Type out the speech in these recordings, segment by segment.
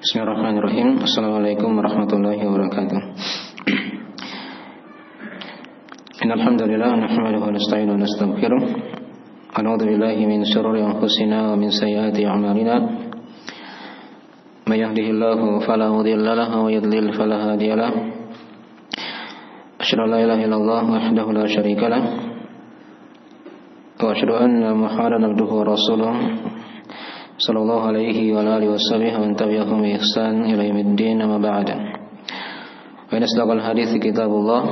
Bismillahirrahmanirrahim. Assalamualaikum warahmatullahi wabarakatuh. Innal hamdalillah nahmaduhu wa nasta'inuhu wa nastaghfiruh. Wa na'udzu billahi min shururi anfusina wa min sayyiati a'malina. May yahdihillahu fala mudilla lahu wa yudlil fala hadiya lahu. Asyhadu an la ilaha illallah wahdahu la syarika lahu. Wa asyhadu anna Muhammadan abduhu wa rasuluh. Sallallahu alaihi wa alihi washabihi wa tabi'ahum bi ihsan ila yaumiddin, amma ba'd. Wa asdaqal hadits kitabullah,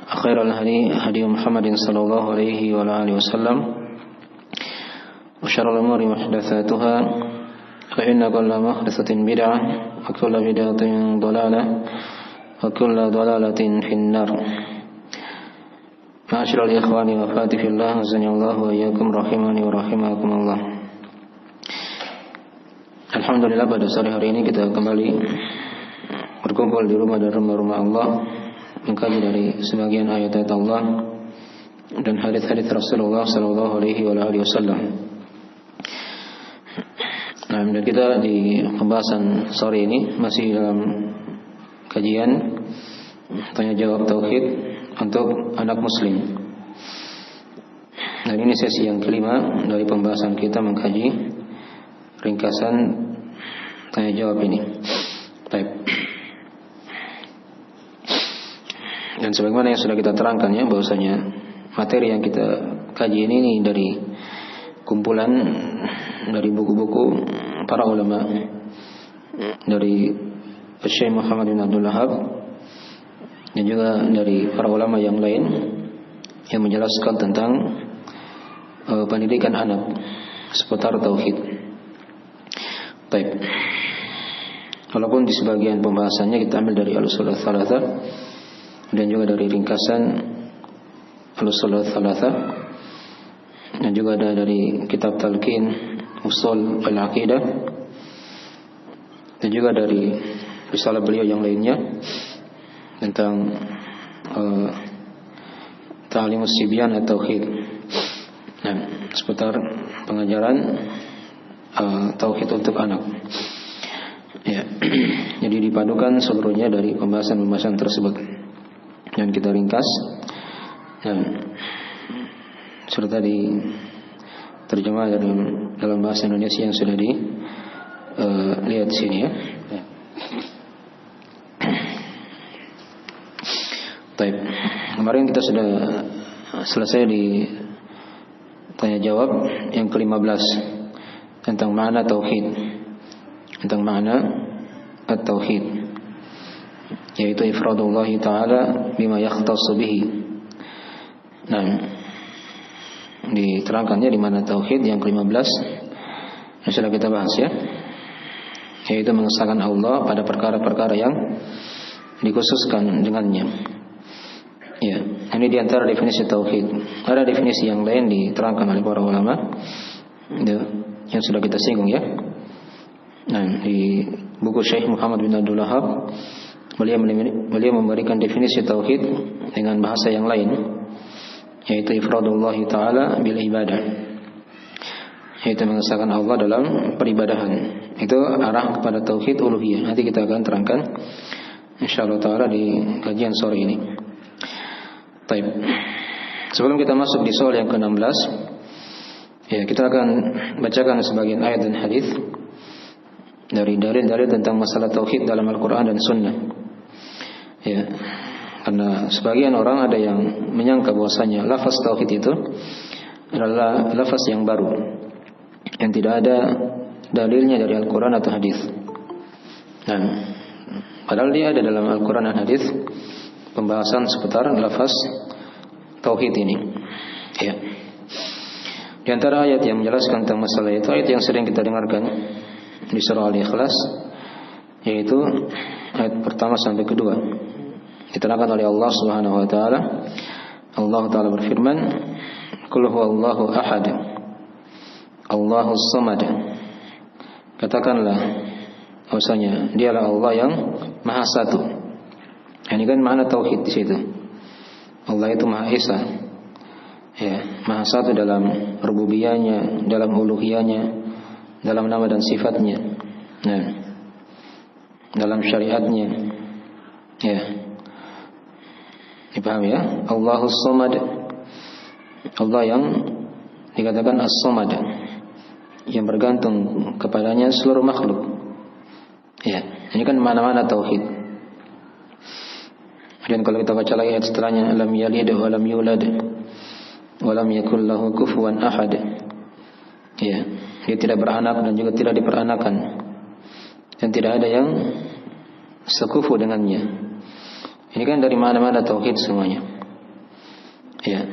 khairal hadi Muhammadin sallallahu alaihi wa alihi wasallam, wa syarrul umuri muhdatsatuha, fa inna kulla muhdatsatin bid'ah wa kullu bid'atin dhalalah wa kullu dhalalatin finnar. Ma'asyiral ikhwani wa akhwati fillah, azanillahu wa iyyakum rahimani wa rahimakumullah. Alhamdulillah, pada sore hari ini kita kembali berkumpul di rumah dan rumah Allah, mengkaji dari sebagian ayat-ayat Allah dan hadis-hadis Rasulullah sallallahu alaihi wasallam. Nah, dan kita di pembahasan sore ini masih dalam kajian tanya jawab tauhid untuk anak muslim. Dan ini sesi yang kelima dari pembahasan kita mengkaji ringkasan tanya jawab ini. Baik. Dan sebagaimana yang sudah kita terangkan ya, bahwasanya materi yang kita kaji ini dari kumpulan dari buku-buku para ulama, dari Syekh Muhammad bin Abdul Wahhab dan juga dari para ulama yang lain yang menjelaskan tentang pendidikan anak seputar tauhid. Baik. Walaupun di sebagian pembahasannya kita ambil dari al-ushul ats-tsalatsah dan juga dari ringkasan al-ushul ats-tsalatsah dan juga ada dari kitab Talqin Ushul al-Aqidah dan juga dari risalah beliau yang lainnya tentang Ta'limus Sibyan at-Tauhid. Nah, seputar pengajaran tauhid untuk anak. Ya. Jadi dipadukan seluruhnya dari pembahasan-pembahasan tersebut. Dan kita ringkas dan serta diterjemah dalam bahasa Indonesia yang sudah dilihat sini ya. Baik. Kemarin kita sudah selesai di tanya jawab yang ke-15 tentang makna tauhid, tentang makna at-tauhid, yaitu ifradullah ta'ala bima yakhtassu bihi. Nah, diterangkannya di mana tauhid yang ke-15 yang sudah kita bahas ya, yaitu mengesahkan Allah pada perkara-perkara yang dikhususkan dengannya. Ya, ini di antara definisi tauhid. Ada definisi yang lain diterangkan oleh para ulama yang sudah kita singgung ya. Nah, di buku Syekh Muhammad bin Abdul Wahhab beliau memberikan definisi tauhid dengan bahasa yang lain, yaitu ifradullah ta'ala bil ibadah, yaitu mengesahkan Allah dalam peribadahan. Itu arah kepada tauhid uluhiyah. Nanti kita akan terangkan insyaallah taala di kajian sore ini. Baik. Sebelum kita masuk di soal yang ke-16, ya, kita akan bacakan sebagian ayat dan hadis dari dalil-dalil tentang masalah tauhid dalam Al-Quran dan Sunnah. Ya, karena sebagian orang ada yang menyangka bahwasanya lafaz tauhid itu adalah lafaz yang baru, yang tidak ada dalilnya dari Al-Quran atau hadis. Nah, padahal dia ada dalam Al-Quran dan hadis pembahasan seputar lafaz tauhid ini. Ya. Di antara ayat yang menjelaskan tentang masalah itu, ayat yang sering kita dengarkan di surah Al-Ikhlas, yaitu ayat pertama sampai kedua. Diterangkan oleh Allah Subhanahu wa taala. Allah taala berfirman, "Qul huwallahu ahad, Allahus samad." Katakanlah bahwasanya dialah Allah yang Maha Satu. Ini kan makna tauhid di situ. Allah itu Maha Esa. Ya, Maha Satu dalam rububiyahnya, dalam uluhiyahnya, dalam nama dan sifatnya. Nah, dalam syariatnya. Ya. Dipahami ya? Allahus Samad. Allah yang dikatakan As-Samad, yang bergantung kepadanya seluruh makhluk. Ya, ini kan mana-mana tauhid. Dan kalau kita baca lagi ayat setelahnya, lam yalid wa lam yulad wa lam yakul lahu kufuwan ahad. Ya, dia tidak beranak dan juga tidak diperanakan, dan tidak ada yang sekufu dengannya. Ini kan dari mana-mana tauhid semuanya. Ya.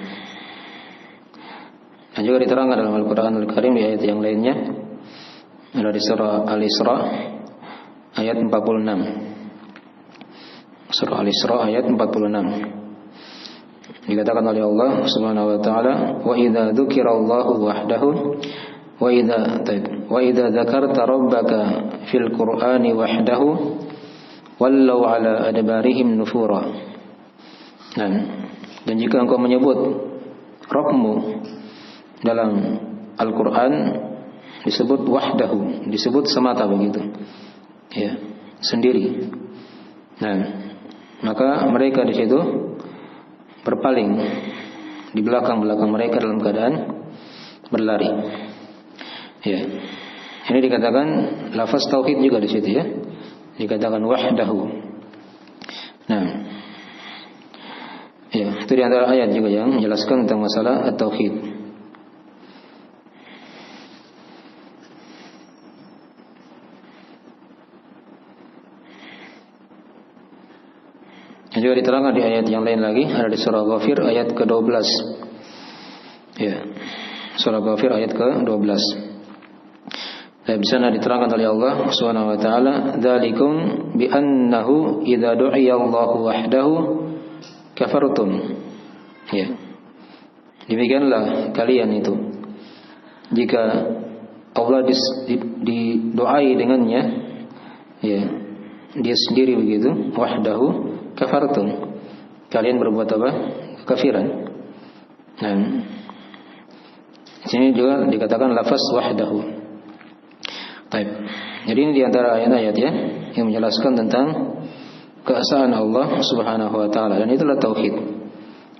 Dan juga diterangkan dalam Al-Quran Al-Karim di ayat yang lainnya, ada di surah Al-Isra ayat 46. Surah Al-Isra ayat 46. Dikatakan oleh Allah Subhanahu wa taala, "Wa idza dzukirallahu wahdahu wa idza dzakarta rabbaka fil Qur'ani wahdahu wallau ala adbarihim nufura." Dan jika engkau menyebut Rabbmu dalam Al-Quran, disebut wahdahu, disebut semata begitu, ya, sendiri. Maka mereka di situ berpaling di belakang mereka dalam keadaan berlari. Ya, ini dikatakan lafaz tauhid juga di situ ya, dikatakan wahdahu. Ya, itu di antara ayat juga yang menjelaskan tentang masalah at-tauhid. Yang juga diterangkan di ayat yang lain lagi, ada di surah Ghafir ayat ke-12. Ya, surah Ghafir ayat ke-12. Dan di sana diterangkan oleh Allah Subhanahu wa taala, "Dzalikum bi annahu idza du'iya Allahu wahdahu kafartum." Ya. Demikianlah kalian itu, jika Allah didoai dengannya, ya, dia sendiri begitu, wahdahu kafartum, kalian berbuat apa? Kekafiran. Di sini juga dikatakan lafaz wahdahu. Baik. Jadi ini di antara ayat-ayat ya yang menjelaskan tentang keesaan Allah Subhanahu wa taala, dan itulah tauhid.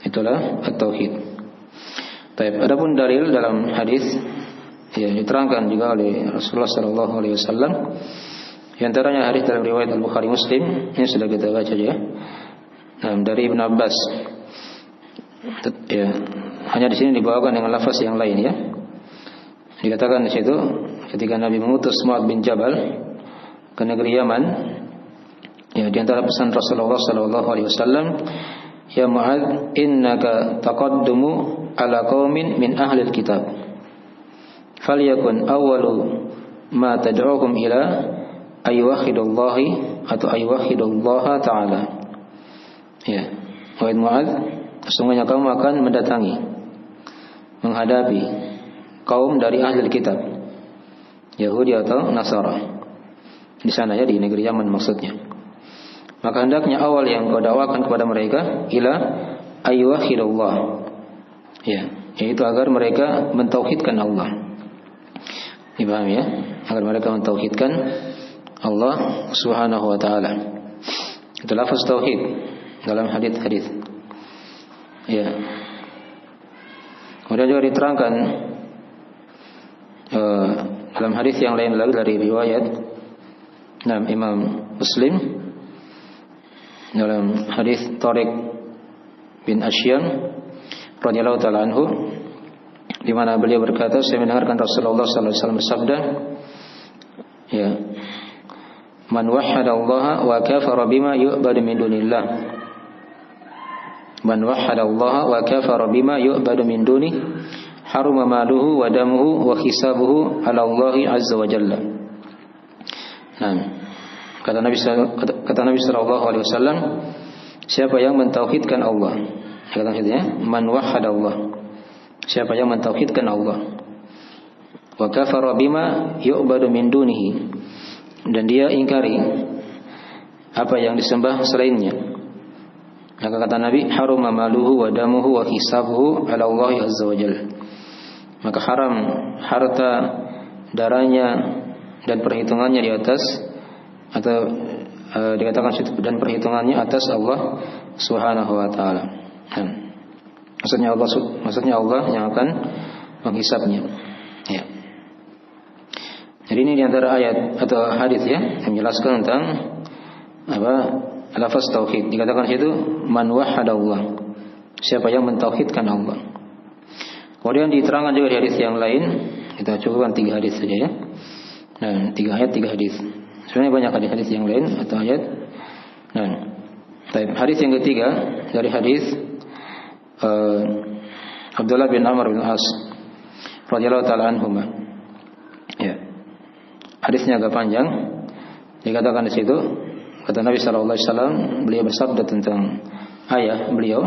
Itulah at-tauhid. Baik, adapun dalil dalam hadis ya diterangkan juga oleh Rasulullah sallallahu alaihi wasallam. Di antaranya hadis dalam riwayat Al-Bukhari Muslim, ini sudah kita baca ya. Dari Ibn Abbas. Ya, hanya di sini dibawakan dengan lafaz yang lain ya. Dikatakan di situ ketika Nabi mengutus Mu'adz bin Jabal ke negeri Yaman, ya, di antara pesan Rasulullah sallallahu alaihi wasallam, "Ya Mu'adz, innaka taqaddumu ala qaumin min ahli al-kitab. Falyakun awwalu ma tad'uhum ila aywahidullahi atau aywahidullaha ta'ala." Ya, wahai Mu'adz, sesungguhnya kamu akan mendatangi, menghadapi kaum dari ahli kitab, Yahudi atau Nasara, di sana ya, di negeri Yaman maksudnya. Maka hendaknya awal yang kau dakwakan kepada mereka ila ayuwahidullah, ya, yaitu agar mereka mentauhidkan Allah. Dipahami ya? Agar mereka mentauhidkan Allah Subhanahu wa taala. Itu lafaz tauhid dalam hadis-hadis. Ya. Kemudian juga diterangkan dalam hadis yang lain lagi dari riwayat Imam Muslim dalam hadis Tariq bin Asyam radhiyallahu taala anhu, di mana beliau berkata, saya mendengarkan Rasulullah sallallahu alaihi wasallam bersabda, ya, man wahhada Allah wa kafara bima yu'badu min dunillah. Man wahhada Allah wa kafara bima yu'badu min dunih, haruma maluhu wa damuhu wa hisabuhu ala Allah azza wa jalla. Kata Nabi sallallahu alaihi wasallam, siapa yang mentauhidkan Allah, kata maksudnya man wahhada Allah, siapa yang mentauhidkan Allah, wa kafara bima yu'badu min dunihi, dan dia ingkari apa yang disembah selainnya, maka kata Nabi, haruma maluhu wa damuhu wa hisabuhu ala Allah azza wa jalla, maka haram harta, darahnya dan perhitungannya di atas atau dikatakan situ dan perhitungannya atas Allah Subhanahu wa taala. Maksudnya Allah yang akan menghisapnya. Ya. Jadi ini diantara ayat atau hadis ya yang menjelaskan tentang lafaz tauhid. Dikatakan situ man wahhadallah, siapa yang mentauhidkan Allah. Kemudian diterangkan juga di hadis yang lain, kita cukupkan 3 hadis saja ya. Nah, 3 ayat 3 hadis. Sebenarnya banyak hadis yang lain atau ayat. Nah, hadis yang ketiga dari hadis Abdullah bin Amr bin As radhiyallahu taala anhuma. Ya. Hadisnya agak panjang. Dikatakan di situ kata Nabi sallallahu alaihi wasallam, beliau bersabda tentang ayah beliau,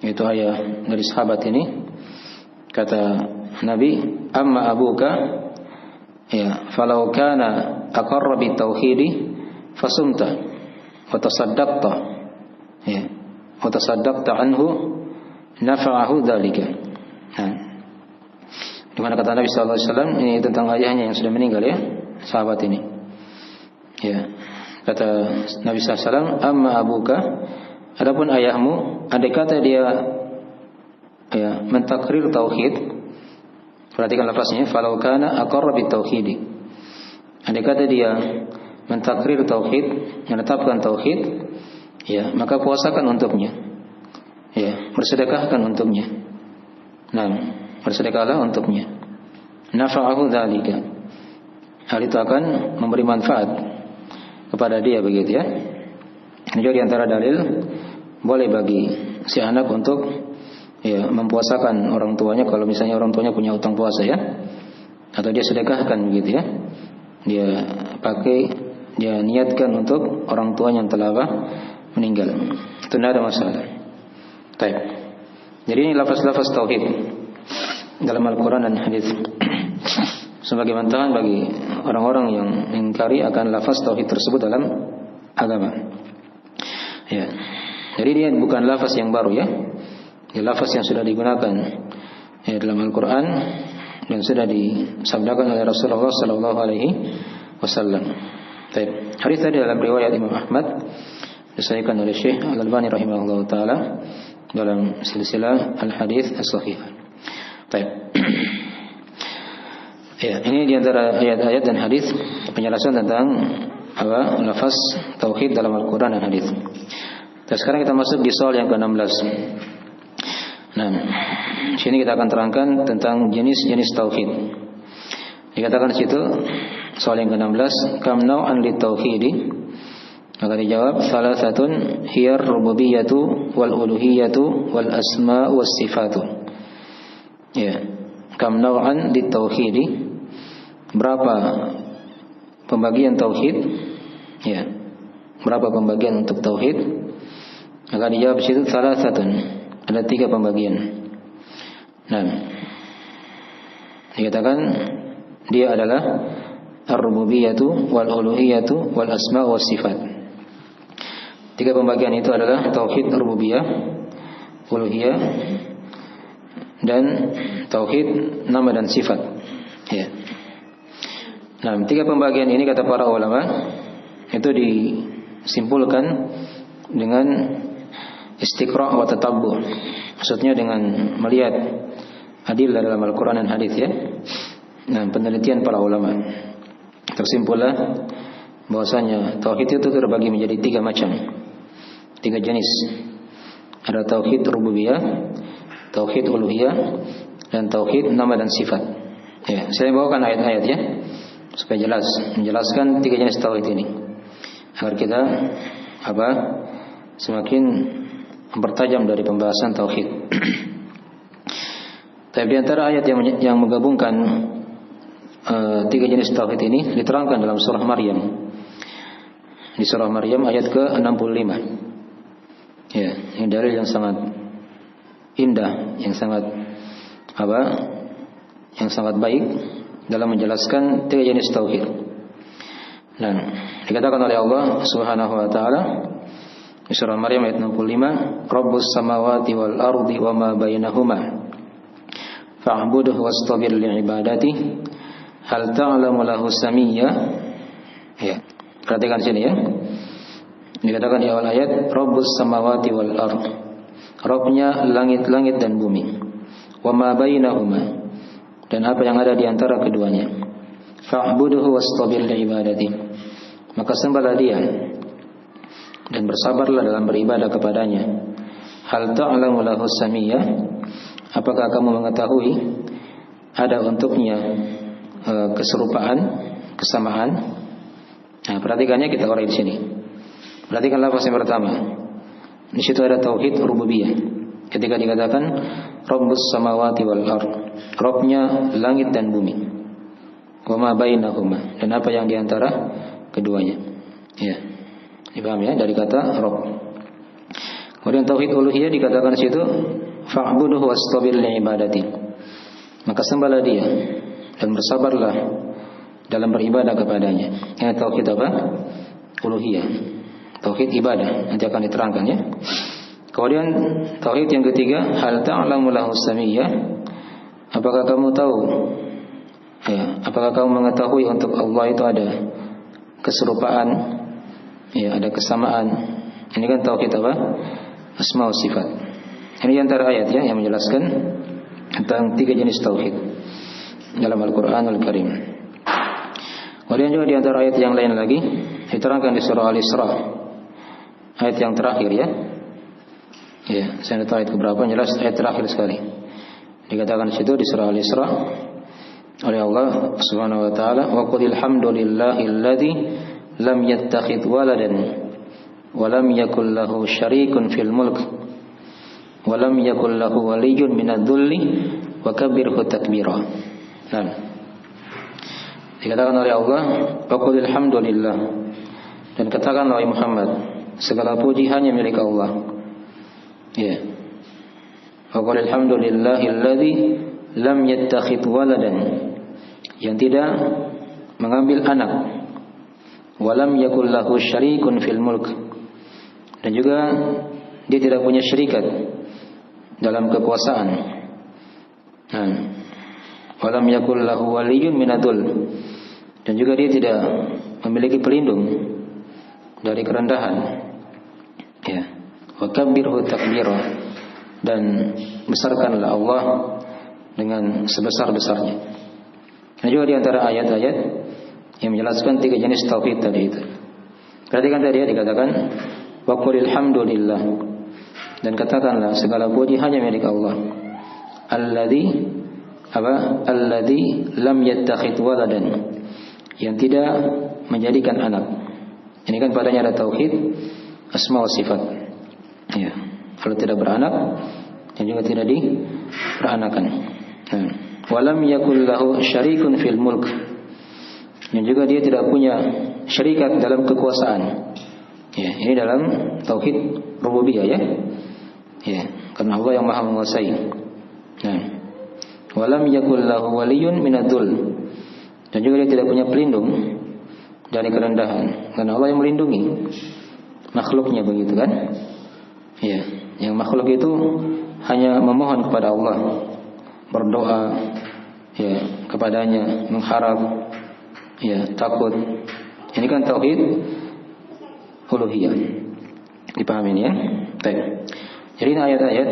yaitu ayah dari sahabat ini. Kata Nabi, amma abuka ya falau kana aqarra bi tauhidi fasumta wa tasaddaqta ya wa tasaddaqta anhu nafa'ahu dzalika. Nah, di mana kata Nabi sallallahu alaihi wasallam ini tentang ayahnya yang sudah meninggal ya, sahabat ini. Ya. Kata Nabi sallallahu alaihi wasallam, amma abuka, adapun ayahmu, andai kata dia ya mentakrir tauhid, perhatikan lafaznya, falau kana aqarra bi tauhidi, andai kata dia mentakrir tauhid, menetapkan tauhid, ya maka puasakan untuknya, ya bersedekahkan untuknya. Nah, bersedekahlah untuknya. Nafa'ahu dzalika, hal itu akan memberi manfaat kepada dia, begitu ya. Ini juga di antara dalil boleh bagi si anak untuk ya mempuasakan orang tuanya kalau misalnya orang tuanya punya utang puasa ya, atau dia sedekahkan begitu ya, dia pakai, dia niatkan untuk orang tuanya yang telah meninggal, itu tidak ada masalah. Baik. Jadi ini lafaz-lafaz tauhid dalam Al-Quran dan hadis sebagai bantahan bagi orang-orang yang mengingkari akan lafaz tauhid tersebut dalam agama. Ya. Jadi dia bukan lafaz yang baru ya. Ini lafaz yang sudah digunakan ya, dalam Al-Quran dan sudah disabdakan oleh Rasulullah sallallahu alaihi wasallam. Baik. Hadis tadi dalam riwayat Imam Ahmad disahihkan oleh Syekh Al-Albani rahimahullah taala dalam silsilah al-hadis as-sahihah. Baik. Ya, ini di antara ayat-ayat dan hadis penjelasan tentang lafaz tauhid dalam Al-Quran dan hadis. Dan sekarang kita masuk di soal yang ke-16. Nah, sini kita akan terangkan tentang jenis-jenis tauhid. Dikatakan di situ soal yang ke-16, kam nau'an li tauhidi? Maka dijawab salasatun hiyar rububiyyatu wal uluhiyyatu wal asma was sifatu. Ya, kam nau'an li tauhidi? Berapa pembagian tauhid? Ya. Berapa pembagian untuk tauhid? Maka dijawab di situ salasatun. Ada 3 pembagian. Nah, dikatakan dia adalah ar-rububiyyatu wal uluhiyyatu wal asma was sifat. 3 pembagian itu adalah tauhid rububiyah, uluhiyah, dan tauhid nama dan sifat. Ya. Nah, 3 pembagian ini kata para ulama itu disimpulkan dengan istiqra' wa tatabbu'. Maksudnya dengan melihat adillah dalam Al-Quran dan hadis ya. Nah, penelitian para ulama tersimpullah bahwasanya tauhid itu terbagi menjadi 3 macam, 3 jenis. Ada tauhid rububiyah, tauhid uluhiyah, dan tauhid nama dan sifat. Ya, saya bawakan ayat-ayat ya supaya jelas menjelaskan 3 jenis tauhid ini agar kita semakin mempertajam dari pembahasan tauhid. Tapi di antara ayat yang menggabungkan 3 jenis tauhid ini diterangkan dalam surah Maryam. Di surah Maryam ayat ke-65. Ya, ini dalil yang sangat indah, yang sangat yang sangat baik dalam menjelaskan 3 jenis tauhid. Nah, dikatakan oleh Allah Subhanahu wa taala di surah Maryam ayat 65, Rabbus samawati wal ardi wa ma bainahuma fa'budhu wastabir li'ibadati hal ta'lamu lahu samiyya. Ya, perhatikan sini ya. Dikatakan di awal ayat, Rabbus samawati wal ard. Rabbnya langit-langit dan bumi. Wa ma bainahuma, dan apa yang ada di antara keduanya. Fa'buduhu wastabir li'ibadati, maka sembahlah dia dan bersabarlah dalam beribadah kepadanya. Hal ta'lamu lahu samiyya, apakah kamu mengetahui ada untuknya keserupaan, kesamaan? Nah, perhatikannya kita orang di sini. Perhatikan lafaz yang pertama. Di situ ada tauhid rububiyah. Ketika dikatakan Rabbus samawati wal ard, Rabbnya langit dan bumi. Wa ma bainahuma, dan apa yang di antara keduanya. Ya. Dipahami ya dari kata Rabb. Kemudian tauhid uluhiyah dikatakan di situ fa'buduhu wastabir li'ibadati. Maka sembahlah dia dan bersabarlah dalam beribadah kepadanya. Ini tauhid apa? Uluhiyah. Tauhid ibadah, nanti akan diterangkan ya. Kemudian tauhid yang ketiga, hal ta'lamu lahu samiyya, apakah kamu tahu ya, apakah kamu mengetahui untuk Allah itu ada keserupaan, ya, ada kesamaan. Ini kan tauhid apa? Asma wa sifat. Ini antara ayat ya yang menjelaskan tentang tiga jenis tauhid dalam Al-Qur'anul Karim. Kemudian juga di antara ayat yang lain lagi diterangkan di surah Al-Isra, ayat yang terakhir ya. Ya, saya tahu ayat keberapa, jelas ayat terakhir sekali. Dikatakan di situ di surah Al-Isra oleh Allah Subhanahu wa taala, wa qulil hamdulillahilladzi lam yattakhidh waladan wa lam yakul lahu syarikun fil mulk wa lam yakul lahu waliyyun minadh-dhulli wa kabbirhu takbira. Nah, dikatakan oleh Allah, wa qulil hamdulillah, dan katakanlah wahai Muhammad, segala puji hanya milik Allah. Ya. Wa qulil hamdulillahilladzi lam yattakhidh waladan, yang tidak mengambil anak, walam yakul lahu syarikun fil mulk, dan juga dia tidak punya syarikat dalam kekuasaan. Nah, walam yakul lahu waliyyun minadul, dan juga dia tidak memiliki pelindung dari kerendahan. Ya, wa kabbirhu takbira, dan besarkanlah Allah dengan sebesar-besarnya. Nah, juga di antara ayat-ayat yang menjelaskan tiga jenis tauhid tadi itu. Perhatikan tadi ya, dikatakan wa qulil hamdulillah, dan katakanlah segala puji hanya milik Allah. Alladzi lam yattakhidh waladan, yang tidak menjadikan anak. Ini kan padanya ada tauhid asma wa sifat. Ya, kalau tidak beranak dan juga tidak diperanakan. Walam yakul lahu syarikun fil mulk, dan juga dia tidak punya syarikat dalam kekuasaan. Ya, ini dalam tauhid rububiyah ya. Ya, karena Allah yang Maha menguasai. Nah, walam yakul lahu waliyyun minadh-dhul, dan juga dia tidak punya pelindung dari kerendahan, karena Allah yang melindungi makhluknya, begitu kan? Ya, yang makhluk itu hanya memohon kepada Allah, berdoa ya kepadanya, mengharap, ya takut. Ini kan tauhid uluhiyah. Dipahami ini ya? Baik. Jadi ini ayat-ayat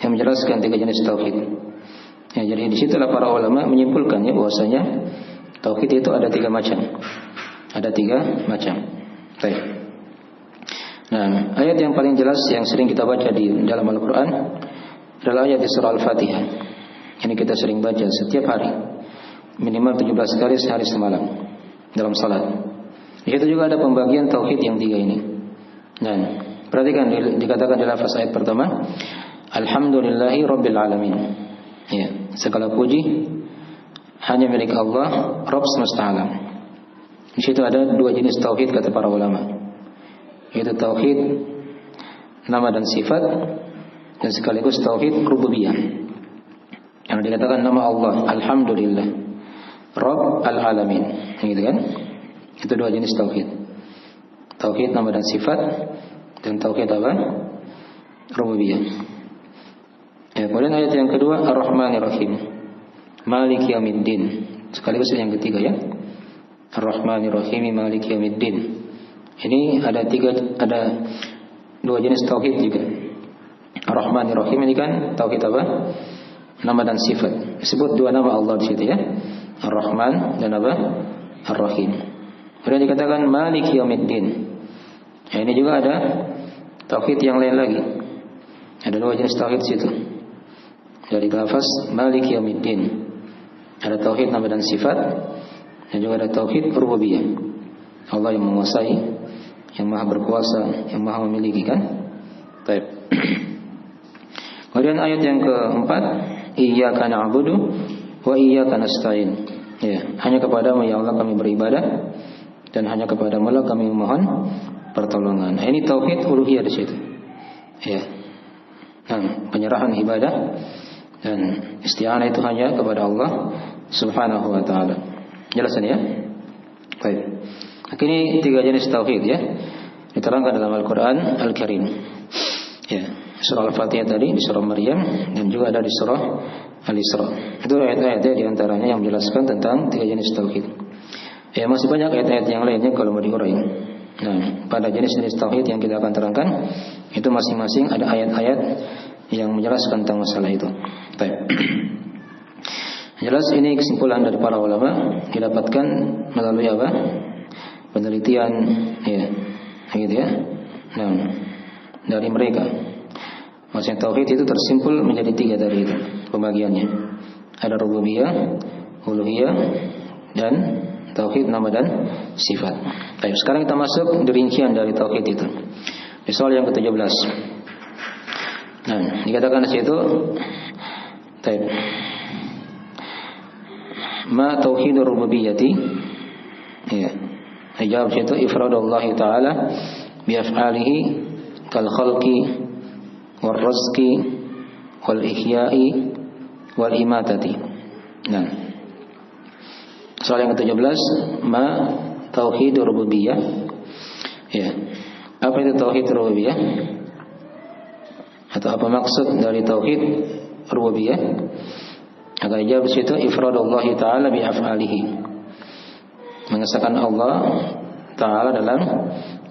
yang menjelaskan tiga jenis tauhid. Ya, jadi di situlah para ulama menyimpulkan ya bahwasanya tauhid itu ada tiga macam. Ada tiga macam. Baik. Nah, ayat yang paling jelas yang sering kita baca di dalam Al-Quran adalah ayat di surah Al-Fatihah. Ini kita sering baca setiap hari, minimal 17 kali sehari semalam dalam salat. Di situ juga ada pembagian tauhid yang tiga ini. Nah, perhatikan dikatakan di lafaz ayat pertama, alhamdulillahi rabbil alamin. Ya, segala puji hanya milik Allah, Rabb semesta alam. Di situ ada dua jenis tauhid kata para ulama, yaitu tauhid nama dan sifat, dan sekaligus tauhid rububiyah. Yang dikatakan nama Allah alhamdulillah Rabb al-alamin, gitu kan? Itu dua jenis tauhid. Tauhid nama dan sifat, dan tauhid apa? Rububiyah. Ya, kemudian ayat yang kedua Ar-Rahmanir Rahim, Maliki Yaumiddin, sekaligus yang ketiga ya, Ar-Rahmanir Rahim Maliki Yaumiddin, Ini ada dua jenis tauhid juga. Ar-Rahman Ar-Rahim ini kan tauhid apa? Nama dan sifat. Disebut dua nama Allah di situ ya. Ar-Rahman dan apa? Ar-Rahim. Kemudian dikatakan Malik Yaumiddin. Ya, ini juga ada tauhid yang lain lagi. Ada dua jenis tauhid di situ. Dari lafaz Malik Yaumiddin. Ada tauhid nama dan sifat, dan juga ada tauhid rububiyah. Allah yang menguasai, yang maha berkuasa, yang maha memiliki kan? Baik. Kemudian ayat yang keempat, Iyyaka na'budu wa iyyaka nasta'in. Ya, hanya kepadamu ya Allah kami beribadah, dan hanya kepadamu lah kami memohon pertolongan. Nah, ini tauhid uluhiyah di situ. Ya. Nah, penyerahan ibadah dan isti'anah itu hanya kepada Allah Subhanahu wa taala. Jelasan ya? Baik. Ini tiga jenis tauhid ya. Diterangkan dalam Al-Qur'an Al-Karim. Ya, surah Al-Fatihah tadi, di surah Maryam, dan juga ada di surah Al-Isra. Itu ayat-ayat di antaranya yang menjelaskan tentang tiga jenis tauhid. Ya, masih banyak ayat-ayat yang lainnya kalau mau diurai. Nah, pada jenis-jenis tauhid yang kita akan terangkan, itu masing-masing ada ayat-ayat yang menjelaskan tentang masalah itu. Baik. Jelas ini kesimpulan dari para ulama didapatkan melalui apa? Penelitian ya, gitu ya. Nah, dari mereka. Maksudnya tauhid itu tersimpul menjadi tiga dari itu pembagiannya. Ada rububiyah, uluhiyah, dan tauhid nama dan sifat. Baik, sekarang kita masuk rincian dari tauhid itu. Di soal yang ke-17. Nah, dikatakan di situ baik. Ma tauhidur rububiyyati. Ya. Dijawab situ ifradullah taala bi af'alihi kal khalqi wal rizqi wal ihya'i wal imatati. Nah. Soal yang ke-17, ma tauhidur rububiyyah. Ya. Apa itu tauhid rububiyah? Atau apa maksud dari tauhid rububiyah? Agar dijawab situ ifradullah taala bi af'alihi. Mengesahkan Allah taala dalam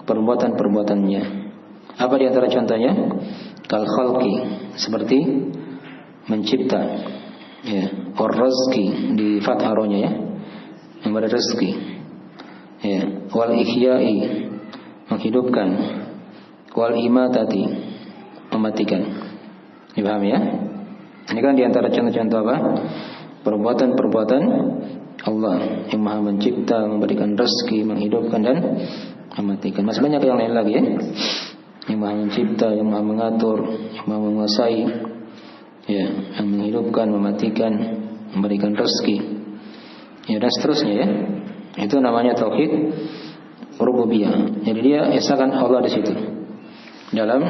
perbuatan-perbuatannya. Apa di antara contohnya? Kal khalqi, seperti mencipta. Ya, or rizqi di fathah ronya ya. Memberi rezeki. Ya, wal ihya'i, menghidupkan. Wal imatati, mematikan. Dipahami ya? Ini kan diantara contoh-contoh apa? Perbuatan-perbuatan Allah yang maha mencipta, memberikan rezeki, menghidupkan dan mematikan. Masih banyak yang lain lagi ya. Yang maha mencipta, yang maha mengatur, yang maha menguasai, ya, yang menghidupkan, mematikan, memberikan rezeki, ya, dan seterusnya ya. Itu namanya tauhid rububiyah. Jadi dia esakan Allah di situ dalam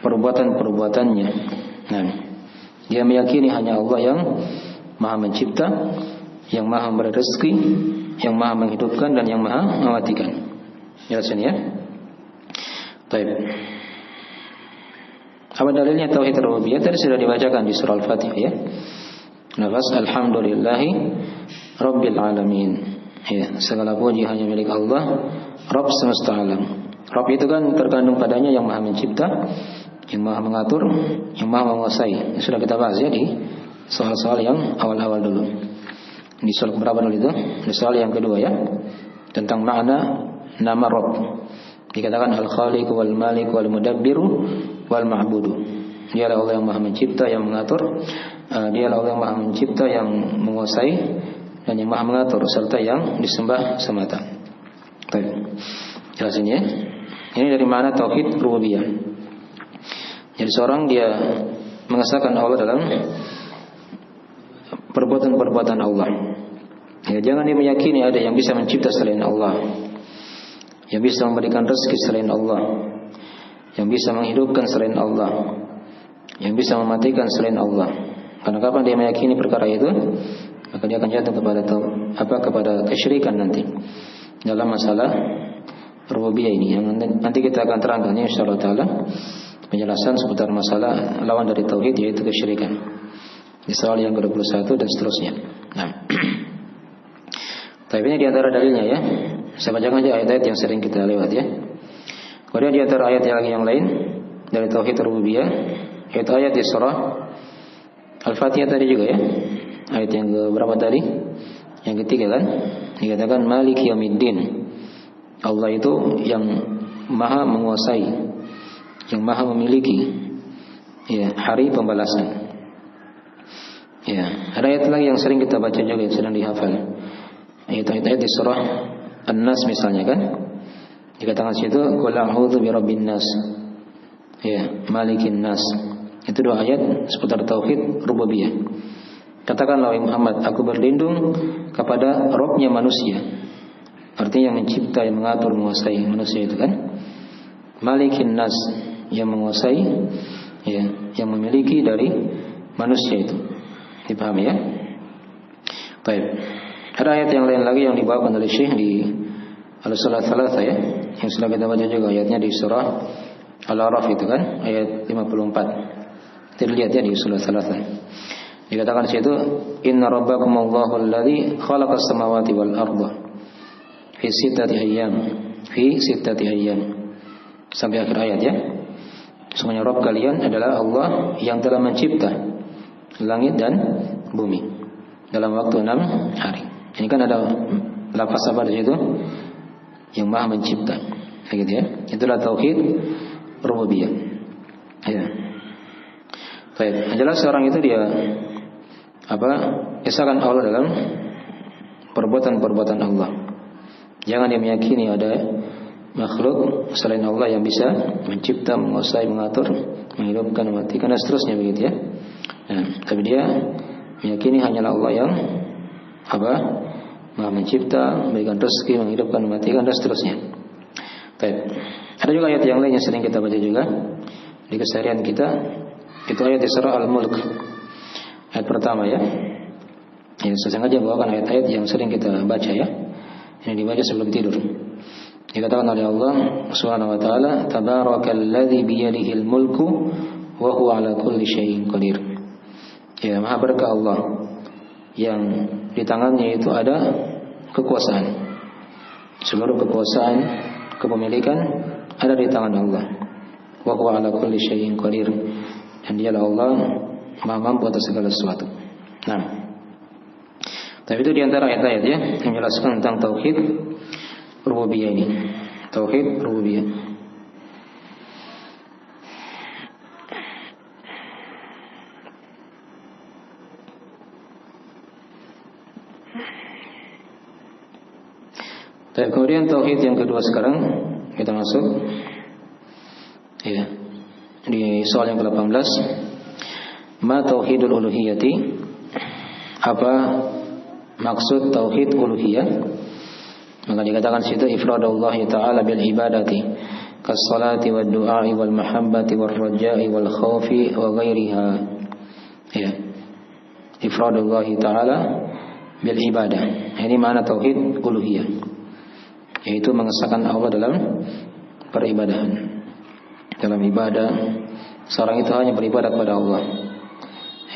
perbuatan-perbuatannya. Nah, dia meyakini hanya Allah yang maha mencipta, yang maha memberi rezeki, yang maha menghidupkan, dan yang maha mematikan. Jelasin ya. Baik. Apa dalilnya tauhid rububiyah? Tadi sudah dibacakan di surah Al-Fatihah ya. Nafas alhamdulillahi rabbil alamin. Ya, segala puji hanya milik Allah, Rabb semesta alam. Rabb itu kan terkandung padanya yang maha mencipta, yang maha mengatur, yang maha menguasai. Sudah kita bahas ya di soal-soal yang awal-awal dulu. Di soal berapa dulu itu? Di soal yang kedua ya, tentang makna nama Rabb. Dikatakan al-Khaliq wal Malik wal Mudabbiru wal Ma'budu. Dialah Allah yang maha mencipta, yang mengatur. Dialah Allah yang maha mencipta, yang menguasai, dan yang maha mengatur, serta yang disembah semata. Baik. Jelasin ya. Ini dari mana tauhid rububiyah. Jadi seorang dia mengesahkan Allah dalam perbuatan-perbuatan Allah. Ya, jangan dia meyakini ada yang bisa mencipta selain Allah, yang bisa memberikan rezeki selain Allah, yang bisa menghidupkan selain Allah, yang bisa mematikan selain Allah. Karena kapan dia meyakini perkara itu, maka dia akan jatuh kepada kesyirikan nanti dalam masalah rububiyah ini. Yang nanti kita akan terangkan insyaallah taala penjelasan seputar masalah lawan dari tauhid, yaitu kesyirikan. Di soal yang ke-21 dan seterusnya. Nah, tapi ini diantara dalilnya ya. Saya bacakan aja ayat-ayat yang sering kita lewat ya. Kemudian di antara ayat yang lain dari tauhid rububiyah, yaitu ayat di surah Al-Fatihah tadi juga ya. Ayat yang berapa tadi? Yang ketiga kan? Dikatakan Maliki Yaumiddin. Allah itu yang maha menguasai, yang maha memiliki ya, hari pembalasan. Ya, ada ayat lagi yang sering kita baca juga, yang sedang dihafal. Ayat-ayat di surah An-Nas misalnya kan? Dikatakan situ qul a'udzu birabbin nas. Ya, malikin nas. Itu dua ayat seputar tauhid rububiyah. Katakanlah wahai Muhammad, aku berlindung kepada Rabb-nya manusia. Artinya yang mencipta, yang mengatur, menguasai manusia itu kan. Malikin nas, yang menguasai ya, yang memiliki dari manusia itu. Dipahami ya? Baik. Ada ayat yang lain lagi yang dibawakan oleh Syekh di Al-Salat Thalatha ya, yang sudah kita baca juga ayatnya di surah Al-A'raf itu kan, ayat 54. Terlihat ya di surah Thalatha. Dikatakan di situ, Inna rabbakumullahu alladzi khalaqas samawati wal arda fi sittati ayyam. Sampai akhir ayat ya. Semuanya Rabb kalian adalah Allah yang telah mencipta langit dan bumi dalam waktu 6 hari. Ini kan ada lafaz apa di situ? Yang maha mencipta. Begitu ya. Itulah tauhid rububiyah. Ya. Baik, jelas seorang itu dia esakan Allah dalam perbuatan-perbuatan Allah. Jangan dia meyakini ada makhluk selain Allah yang bisa mencipta, menguasai, mengatur, menghidupkan, mematikan dan seterusnya begitu ya. Nah, tapi dia meyakini hanyalah Allah yang Maha mencipta, memberikan rezeki, menghidupkan, mematikan dan seterusnya. Baik. Ada juga ayat yang lain yang sering kita baca juga di keseharian kita. Itu ayat di surah Al-Mulk. Ayat pertama ya. Yang saya sengaja bawakan ayat-ayat yang sering kita baca ya. Yang dibaca sebelum tidur. Dikatakan oleh Allah Subhanahu wa taala, "Tabarakalladzi biyadihil mulku wa huwa 'ala kulli syai'in qadir." Ya, maha berkah Allah yang di tangannya itu ada kekuasaan. Seluruh kekuasaan, kepemilikan ada di tangan Allah. Wa huwa 'ala kulli syai'in qadir. Dan dialah Allah maha mampu atas segala sesuatu. Nah, tapi itu di antara ayat-ayat ya yang menjelaskan tentang tauhid rububiyah ini. Tauhid rububiyah. Kemudian tauhid yang kedua sekarang kita masuk ya di soal yang ke-18. Ma tauhidul uluhiyati? Apa maksud tauhid uluhiyah? Maka dikatakan situ ifradullah ta'ala bil ibadati kas salati wad du'ai wal mahabbati wal raja'i wal khaufi wa ghairiha. Ya. Ifradullah ta'ala bil ibadah. Ini makna tauhid uluhiyah. Yaitu mengesahkan Allah dalam peribadahan. Dalam ibadah seorang itu hanya beribadah kepada Allah.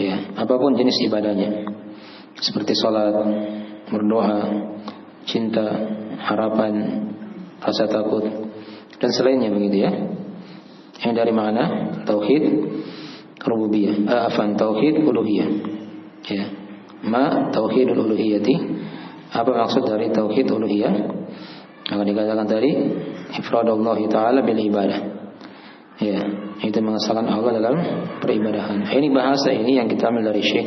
Ya, apapun jenis ibadahnya. Seperti salat, berdoa, cinta, harapan, rasa takut dan selainnya begitu ya. Yang dari mana? Tauhid rububiyah, tauhid uluhiyah. Ya. Ma tauhidul uluhiyati? Apa maksud dari tauhid uluhiyah? Maka dikatakan tadi ifradullah ta'ala bil ibadah. Ya, itu mengesahkan Allah dalam peribadahan. Ini bahasa ini yang kita ambil dari Syekh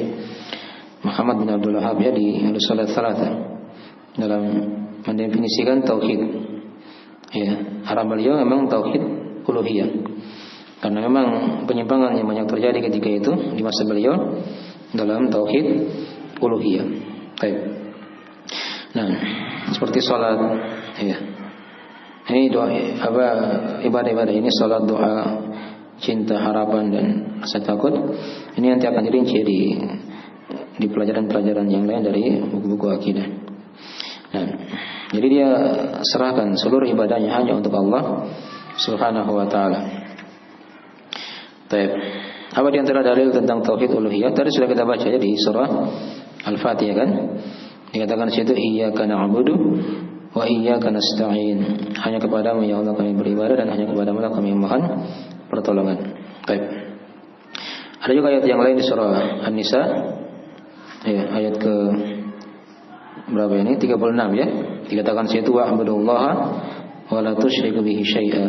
Muhammad bin Abdul Wahhab ya di Al-Salat Thalatha dalam mendefinisikan tauhid. Ya, arah beliau memang tauhid uluhiyah. Karena memang penyimpangan yang banyak terjadi ketika itu di masa beliau dalam tauhid uluhiyah. Baik. Nah, seperti salat ya. Ini doa ibadah-ibadah ini salat, doa, cinta, harapan dan rasa takut. Ini nanti akan dirinci di pelajaran-pelajaran yang lain dari buku-buku akidah. Nah, jadi dia serahkan seluruh ibadahnya hanya untuk Allah Subhanahu wa taala. Baik. Apa di antara dalil tentang tauhid uluhiyah? Tadi sudah kita baca ya di surah Al-Fatihah kan? Dikatakan situ iyyaka na'budu wa iyyaka nasta'in. Hanya kepadamu ya Allah kami beribadah dan hanya kepadamu lah kami memohon pertolongan. Baik. Ada juga ayat yang lain di surah An-Nisa. Ya, ayat ke berapa ini? 36 ya. Dikatakan situ wa'budullaha wa la tusyriku bihi syai'a.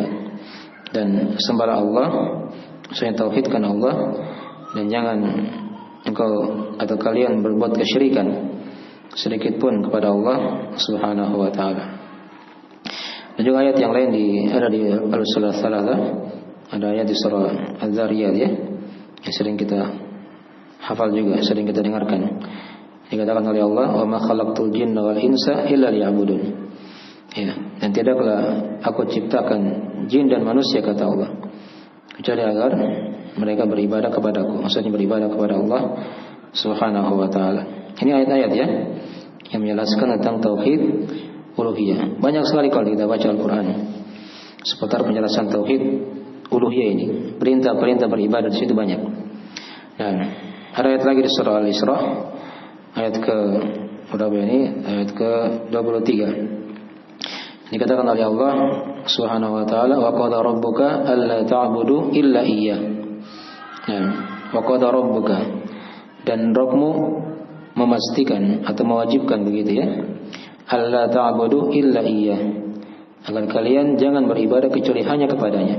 Dan sembahlah Allah, saya tauhidkan Allah, dan jangan engkau atau kalian berbuat kesyirikan sedikit pun kepada Allah Subhanahu wa taala. Dan juga ayat yang lain ada di Al-Surah Tsalatsa, ada ayat di surah Az-Zariyat ya, yang sering kita hafal juga, sering kita dengarkan. Dikatakan oleh Allah, "Wa ma khalaqtul jinna wal insa illa liya'budun." Ya, dan tidaklah aku ciptakan jin dan manusia kata Allah kecuali agar mereka beribadah kepadaku, maksudnya beribadah kepada Allah Subhanahu wa taala. Ini ayat-ayat ya yang menjelaskan tentang tauhid uluhiyah. Banyak sekali kalau kita baca Al-Qur'an seputar penjelasan tauhid uluhiyah ini. Perintah-perintah beribadah di situ banyak. Dan ada ayat lagi di surah Al-Isra, ayat ke berapa ini? Ayat ke 23. Dikatakan oleh Allah Subhanahu wa taala, "Wa qada rabbuka alla ta'budu illa iyyah." Ya, wa qada rabbuka, dan Rabbmu memastikan atau mewajibkan begitu ya, alla ta'budu illa iyyah, agar kalian jangan beribadah kecuali hanya kepadanya.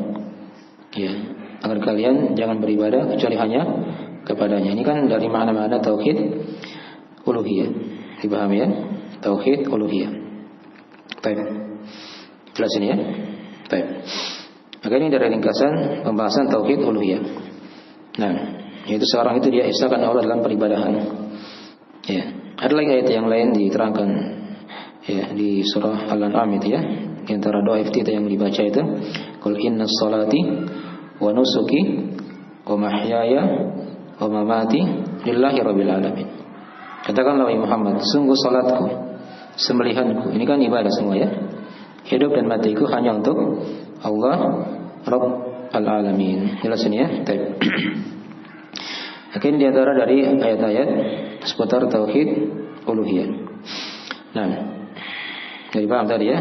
Ya, agar kalian jangan beribadah kecuali hanya kepadanya. Ini kan dari makna-makna tauhid uluhiyah. Dipahami ya? Tauhid uluhiyah. Baik. Jelas ini ya? Baik. Maka ini dari ringkasan pembahasan tauhid uluhiyah. Nah, yaitu seorang itu dia isahkan Allah dalam peribadahan. Ya. Ada lagi ayat yang lain diterangkan ya di surah Al-An'am itu ya. Di antara doa iftitah yang dibaca itu, "Qul inna sholati wa nusuki wa mahyaya wa mamati lillahi rabbil alamin." Katakanlah wahai Muhammad, sungguh salatku, sembelihanku, ini kan ibadah semua ya. Hidup dan matiku hanya untuk Allah Rabbul Alamin. Jelas ini ya? Baik. Ini di antara dari ayat-ayat seputar tauhid uluhiyah. Nah, jadi paham tadi ya?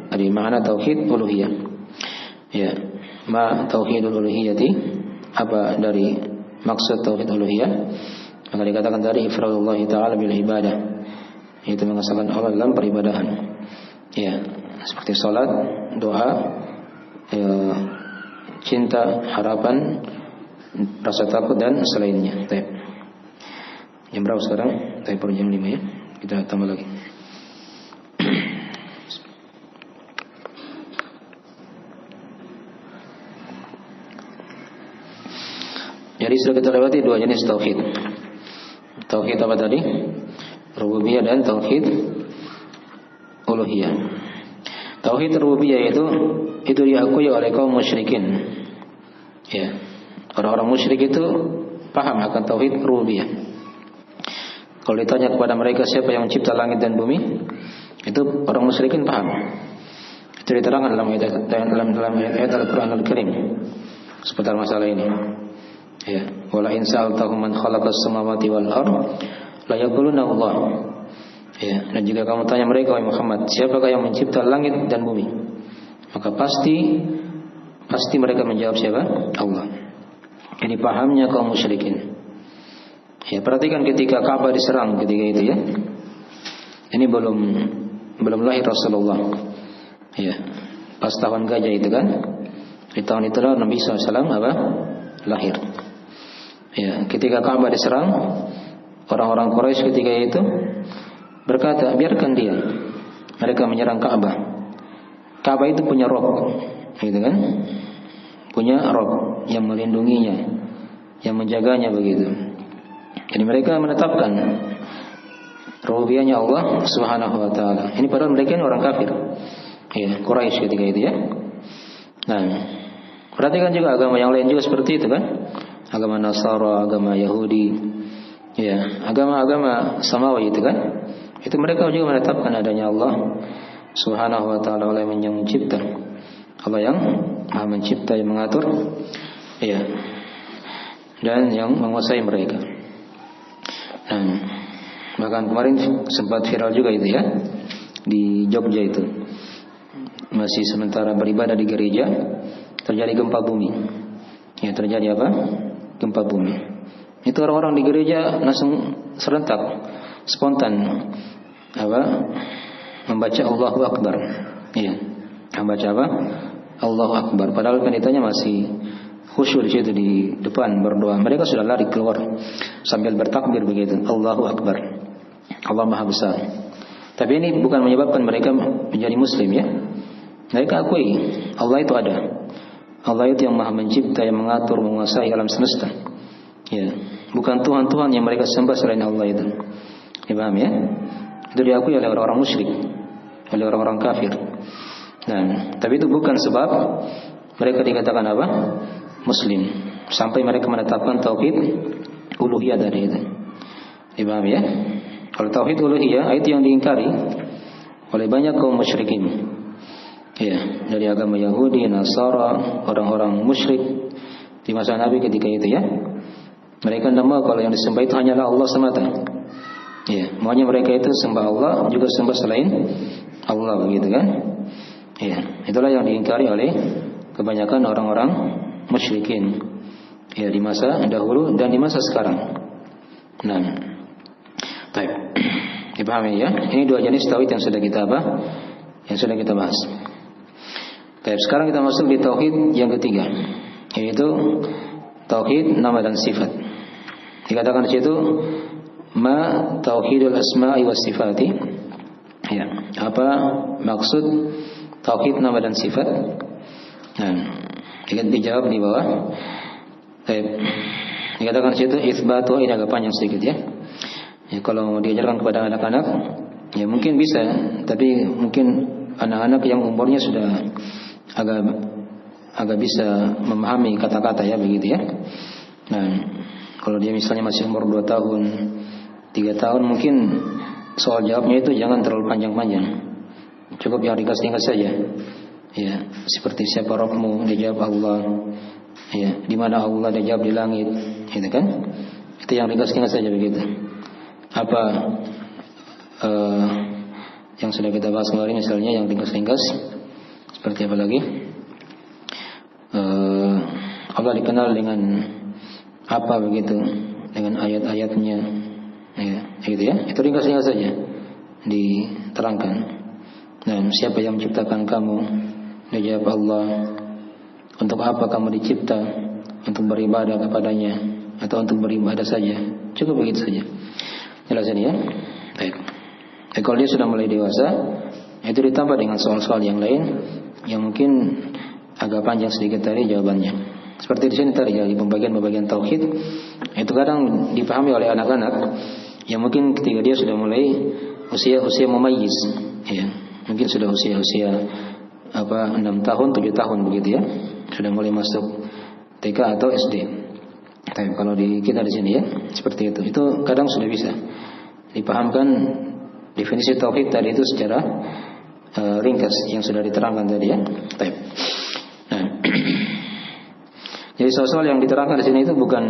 Ada makna tauhid uluhiyah. Ya, ma tauhidul uluhiyati, apa dari maksud tauhid uluhiyah? Maka dikatakan tadi ifradullah ta'ala bil ibadah, itu mengesahkan Allah dalam peribadahan. Ya, seperti salat, doa, ya, cinta, harapan, rasa takut dan selainnya. Baik. Jam berapa sekarang? Baik, per jam 5 ya. Kita tambah lagi. Jadi sudah kita lewati dua jenis tauhid. Tauhid apa tadi? Rububiyah dan tauhid uluhiyah. Tauhid rububiyah itu diakui oleh kaum musyrikin. Ya. Orang-orang musyrik itu paham akan tauhid rububiyah. Kalau ditanya kepada mereka siapa yang mencipta langit dan bumi, itu orang musyrikin paham. Itu diterangkan dalam ayat Al-Qur'an Al-Karim seputar masalah ini. Ya, wala in sa'altahum man khalaqas samawati wal ard la yaquluna Allah. Ya, dan jika kamu tanya mereka wahai Muhammad, siapakah yang mencipta langit dan bumi? Maka pasti mereka menjawab siapa? Allah. Ini pahamnya kaum musyrikin. Ya, perhatikan ketika Ka'bah diserang ketika itu ya. Ini belum lahir Rasulullah. Ya, pas tahun gajah itu kan. Di tahun itulah Nabi SAW lahir. Ya, ketika Ka'bah diserang, orang-orang Quraisy ketika itu berkata, biarkan dia. Mereka menyerang Ka'bah. Ka'bah itu punya Rabb, gitu kan? Punya Rabb yang melindunginya, yang menjaganya begitu. Jadi mereka menetapkan rububiyahnya Allah Subhanahu wa taala. Ini padahal mereka ini orang kafir. Ya, Quraisy ketika itu ya. Nah, perhatikan juga agama yang lain juga seperti itu kan? Agama Nasara, agama Yahudi, ya, agama-agama samawi itu kan? Itu mereka juga menetapkan adanya Allah Subhanahu wa taala, Allah yang mencipta, Allah yang Maha mencipta, yang mengatur, ya, dan yang menguasai mereka. Nah, bahkan kemarin sempat viral juga itu ya, di Jogja itu. Masih sementara beribadah di gereja, terjadi gempa bumi. Ya, terjadi apa? Gempa bumi. Itu orang-orang di gereja langsung serentak, spontan membaca Allahu Akbar. Iya, membaca apa? Allahu Akbar. Padahal pendetanya masih khusyuk di situ di depan berdoa. Mereka sudah lari keluar sambil bertakbir begitu. Allahu Akbar. Allah Maha Besar. Tapi ini bukan menyebabkan mereka menjadi muslim ya. Mereka akui Allah itu ada. Allah itu yang Maha Mencipta, yang mengatur, menguasai alam semesta. Ya, bukan Tuhan-Tuhan yang mereka sembah selain Allah itu. Dipaham ya? Itu diakui oleh orang-orang musyrik, oleh orang-orang kafir. Nah, tapi itu bukan sebab mereka dikatakan apa? Muslim. Sampai mereka menetapkan tauhid uluhiyah dari itu. Dipaham ya? Kalau tauhid uluhiyah itu yang diingkari oleh banyak kaum musyrikin. Ya, dari agama Yahudi, Nasara, orang-orang musyrik di masa Nabi ketika itu ya. Mereka tidak mau kalau yang disembah itu hanyalah Allah semata. Ya, maunya mereka itu sembah Allah juga sembah selain Allah begitu kan? Ya, itulah yang diingkari oleh kebanyakan orang-orang musyrikin. Ya, di masa dahulu dan di masa sekarang. Nah, baik. Dipahami ya? Ini dua jenis tauhid yang sudah kita Yang sudah kita bahas. Baik, sekarang kita masuk di tauhid yang ketiga, yaitu tauhid nama dan sifat. Dikatakan di situ ma tauhidul asma'i was sifati. Ya, apa maksud tauhid nama dan sifat? Nah, dijawab di bawah. Baik. Dikatakan di situ itsbatu, ini agak panjang sedikit ya. Ya, kalau diajarkan kepada anak-anak ya mungkin bisa, tapi mungkin anak-anak yang umurnya sudah agak bisa memahami kata-kata ya begitu ya. Nah, kalau dia misalnya masih umur 2 tahun, 3 tahun, mungkin soal jawabnya itu jangan terlalu panjang-panjang. Cukup yang ringkas-ringkas saja. Ya, seperti siapa Rabbmu, dia jawab Allah. Ya, di mana Allah, dia jawab di langit, gitu kan? Itu yang ringkas-ringkas saja begitu. Apa yang sudah kita bahas kemarin misalnya yang ringkas-ringkas seperti apa lagi? Allah dikenal dengan apa begitu, dengan ayat-ayatnya, ya, gitu ya. Itu ringkas-ringkas saja diterangkan. Dan siapa yang menciptakan kamu? Dia jawab Allah. Untuk apa kamu dicipta? Untuk beribadah kepadanya atau untuk beribadah saja? Cukup begitu saja. Jelas ini ya. Baik. Kalau dia sudah mulai dewasa, itu ditambah dengan soal-soal yang lain yang mungkin agak panjang sedikit tadi jawabannya. Seperti di sini tadi ya, di pembagian tauhid itu kadang dipahami oleh anak-anak yang mungkin ketika dia sudah mulai usia mumayyiz, ya, mungkin sudah usia 6 tahun, 7 tahun begitu ya, sudah mulai masuk TK atau SD. Tapi kalau kita di sini ya seperti itu. Itu kadang sudah bisa dipahamkan definisi tauhid tadi itu secara ringkas yang sudah diterangkan tadi ya. Baik. Nah, jadi soal-soal yang diterangkan di sini itu bukan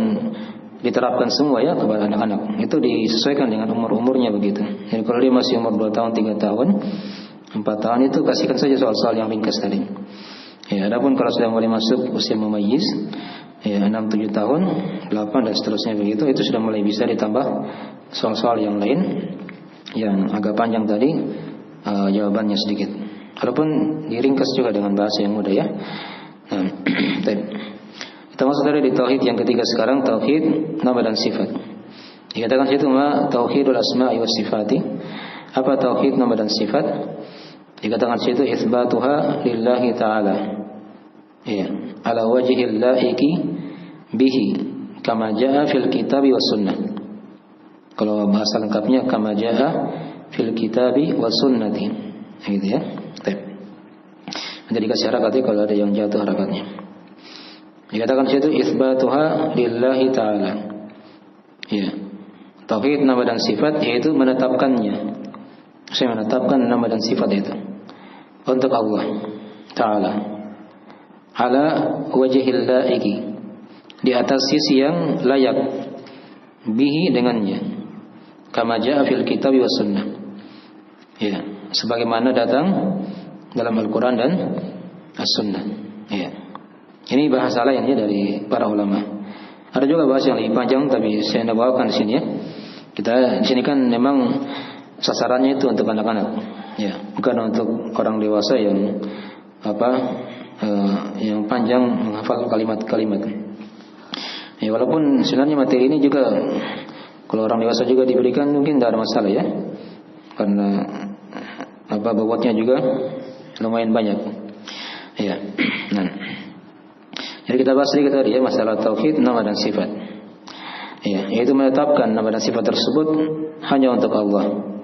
diterapkan semua ya kepada anak-anak. Itu disesuaikan dengan umur-umurnya begitu. Jadi kalau dia masih umur 2 tahun, 3 tahun, 4 tahun itu kasihkan saja soal-soal yang ringkas tadi. Ya, adapun kalau sudah mulai masuk usia mumayyiz, ya 6, 7 tahun, 8 dan seterusnya begitu, itu sudah mulai bisa ditambah soal-soal yang lain yang agak panjang tadi jawabannya sedikit. Walaupun diringkas juga dengan bahasa yang mudah ya. Nah, kita masuk tadi di tauhid yang ketiga sekarang, tauhid nama dan sifat. Dikatakan situ ma tauhidul asma'i was sifati. Apa tauhid nama dan sifat? Dikatakan situ itsbatuha lillahi ta'ala. Ya, ala wajhil laiki bihi kama jaa fil kitabi was sunnah. Kalau bahasa lengkapnya kama jaa fil kitabi was sunnati. Gitu ya. Nanti dikasih harakatnya kalau ada yang jatuh harakatnya. Dikatakan situ itsbatuha lillahi ta'ala. Ya. Tauhid nama dan sifat yaitu menetapkannya. Saya menetapkan nama dan sifat itu untuk Allah Ta'ala ala wajhil laiki, di atas sisi yang layak, bihi dengannya, kama jaa fil kitab was sunnah. Ya, sebagaimana datang dalam Al-Quran dan As-Sunnah. Ya. Ini bahasa lainnya dari para ulama. Ada juga bahasa yang lebih panjang, tapi saya tidak bawakan di sini ya. Kita di sini kan memang sasarannya itu untuk anak-anak, ya, bukan untuk orang dewasa yang yang panjang menghafal kalimat-kalimat. Ya, walaupun sebenarnya materi ini juga kalau orang dewasa juga diberikan mungkin tidak ada masalah ya, karena bobotnya juga lumayan banyak. Ya, nah, jadi kita bahas sedikit tadi ya masalah tauhid nama dan sifat. Ya, yaitu menetapkan nama dan sifat tersebut hanya untuk Allah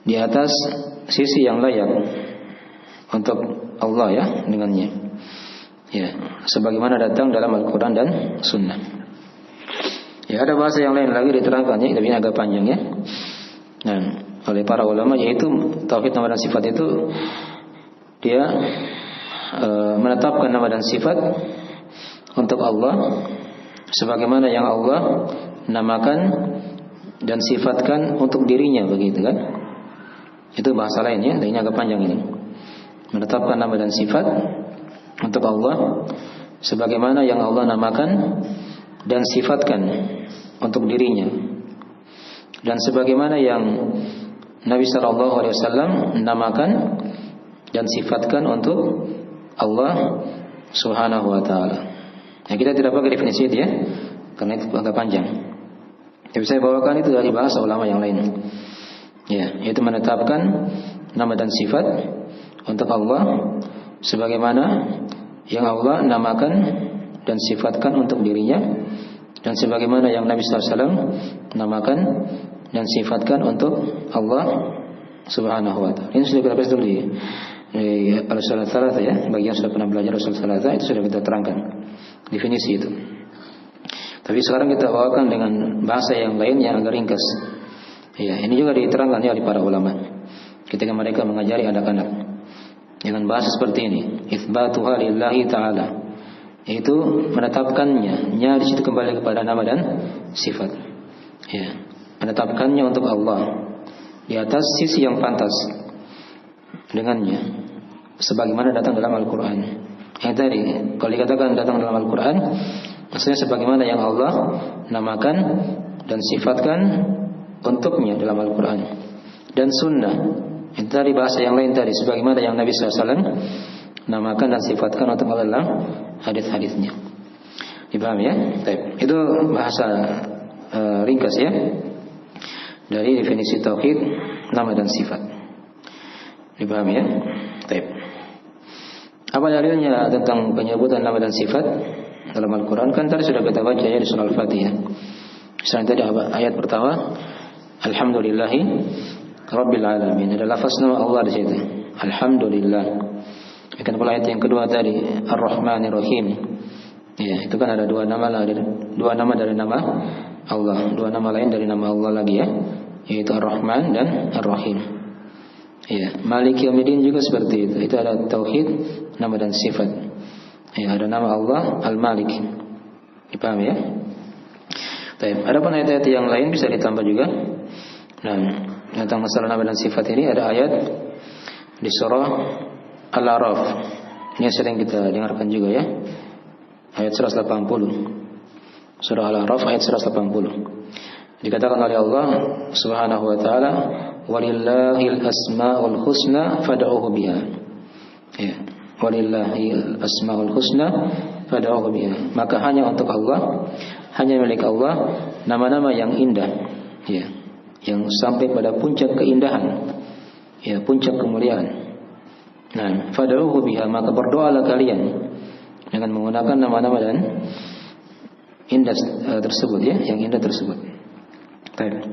di atas sisi yang layak untuk Allah ya dengannya. Ya, sebagaimana datang dalam Al-Quran dan Sunnah. Ya, ada bahasa yang lain lagi diterangkannya, tapi ini agak panjang ya. Nah, oleh para ulama yaitu tauhid nama dan sifat itu dia menetapkan nama dan sifat untuk Allah sebagaimana yang Allah namakan dan sifatkan untuk dirinya, begitu kan? Itu bahasa lainnya, dan ini agak panjang ini. Menetapkan nama dan sifat untuk Allah sebagaimana yang Allah namakan dan sifatkan untuk dirinya, dan sebagaimana yang Nabi SAW namakan dan sifatkan untuk Allah Subhanahu wa ta'ala. Nah, kita tidak pakai definisi itu ya, karena itu agak panjang. Tapi saya bawakan itu dari bahasa ulama yang lain. Ya, yaitu menetapkan nama dan sifat untuk Allah sebagaimana yang Allah namakan dan sifatkan untuk dirinya, dan sebagaimana yang Nabi SAW namakan dan sifatkan untuk Allah Subhanahu wa ta'ala. Ini sudah kita bahas dulu di Al-Usul Tsalatsa ya, bagi yang sudah pernah belajar Usul Tsalatsa itu sudah kita terangkan definisi itu. Tapi sekarang kita bawakan dengan bahasa yang lain yang agak ringkas. Ya, ini juga diterangkan oleh para ulama ketika mereka mengajari anak-anak dengan bahasa seperti ini. Itsbatuha lillahi ta'ala, yaitu menetapkannya, di situ kembali kepada nama dan sifat. Ya, menetapkannya untuk Allah di atas sisi yang pantas dengannya, sebagaimana datang dalam Al-Quran. Yang tadi, kalau dikatakan datang dalam Al-Quran, maksudnya sebagaimana yang Allah namakan dan sifatkan untuknya dalam Al-Quran dan Sunnah. Itu tadi bahasa yang lain tadi, sebagaimana yang Nabi SAW namakan dan sifatkan untuk Allah dalam hadis-hadisnya. Dipahami ya? Baik. Itu bahasa ringkas ya dari definisi tauhid nama dan sifat. Dipahami ya? Baik. Apa dalilnya tentang penyebutan nama dan sifat dalam Al-Quran? Kan tadi sudah kita baca ya di surah Al-Fatihah. Misalnya tadi ayat pertama, Alhamdulillahi Rabbil Alamin. Ada lafaz nama Allah di situ. Alhamdulillah. Demikian pula ayat yang kedua tadi, Ar-Rahmanir Rahim. Ya, itu kan ada dua nama dari nama Allah, dua nama lain dari nama Allah lagi ya, yaitu Ar-Rahman dan Ar-Rahim. Ya, Malik Yaumiddin juga seperti itu. Itu ada tauhid nama dan sifat. Ya, ada nama Allah Al-Malik. Dipahami ya? Baik. Ada pun ayat-ayat yang lain bisa ditambah juga. Nah, tentang masalah nama dan sifat ini ada ayat di surah Al-A'raf. Ini sering kita dengarkan juga ya. Ayat 180. Surah Al-A'raf ayat 180. Dikatakan oleh Allah Subhanahu wa taala, "Walillahil asmaul husna fad'uhu biha." Ya, walillahil asmaul husna fad'uhu biha. Maka hanya untuk Allah, hanya milik Allah nama-nama yang indah. Ya, yang sampai pada puncak keindahan. Ya, puncak kemuliaan. Nah, fad'uhu biha, maka berdoalah kalian dengan menggunakan nama-nama dan indah tersebut ya, yang indah tersebut. Baik.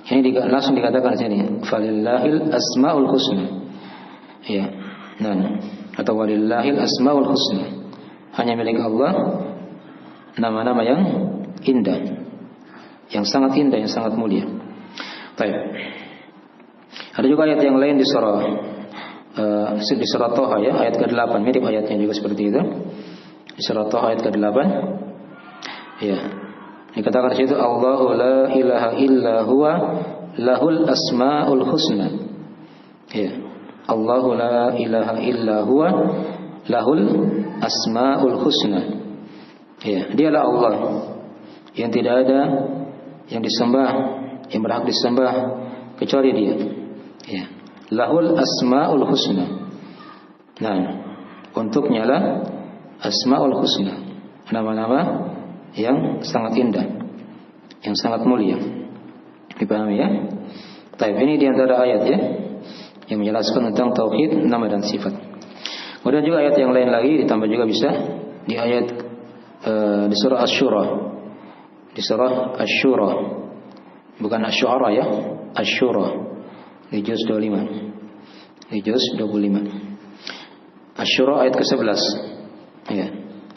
Ini langsung dikatakan di sini, falillahil asmaul husna. Ya. Nah, atau walillahil asmaul husna. Hanya milik Allah nama-nama yang indah, yang sangat indah, yang sangat mulia. Baik. Ada juga ayat yang lain di surah Thaha ya, ayat ke-8, mirip ayatnya juga seperti itu. Di surah Thaha ayat ke-8. Ya. Dikatakan di situ, Allahu la ilaha illa huwa lahul asmaul husna. Ya. Allahu la ilaha illa huwa lahul asmaul husna. Ya, dialah Allah yang tidak ada yang disembah, yang berhak disembah kecuali Dia. Ya, lahul asmaul husna. Nah, untuknya lah asmaul husna, nama-nama yang sangat indah, yang sangat mulia. Dipahami ya? Baik, ini di antara ayat ya yang menjelaskan tentang tauhid nama dan sifat. Kemudian juga ayat yang lain lagi ditambah juga bisa di ayat di surah Asy-Syura. Di surah Asy-Syura. Bukan Asy-Syu'ara ya, Asy-Syura. Di juz 25. Di juz 25. Asy-Syura ayat ke-11. Ya.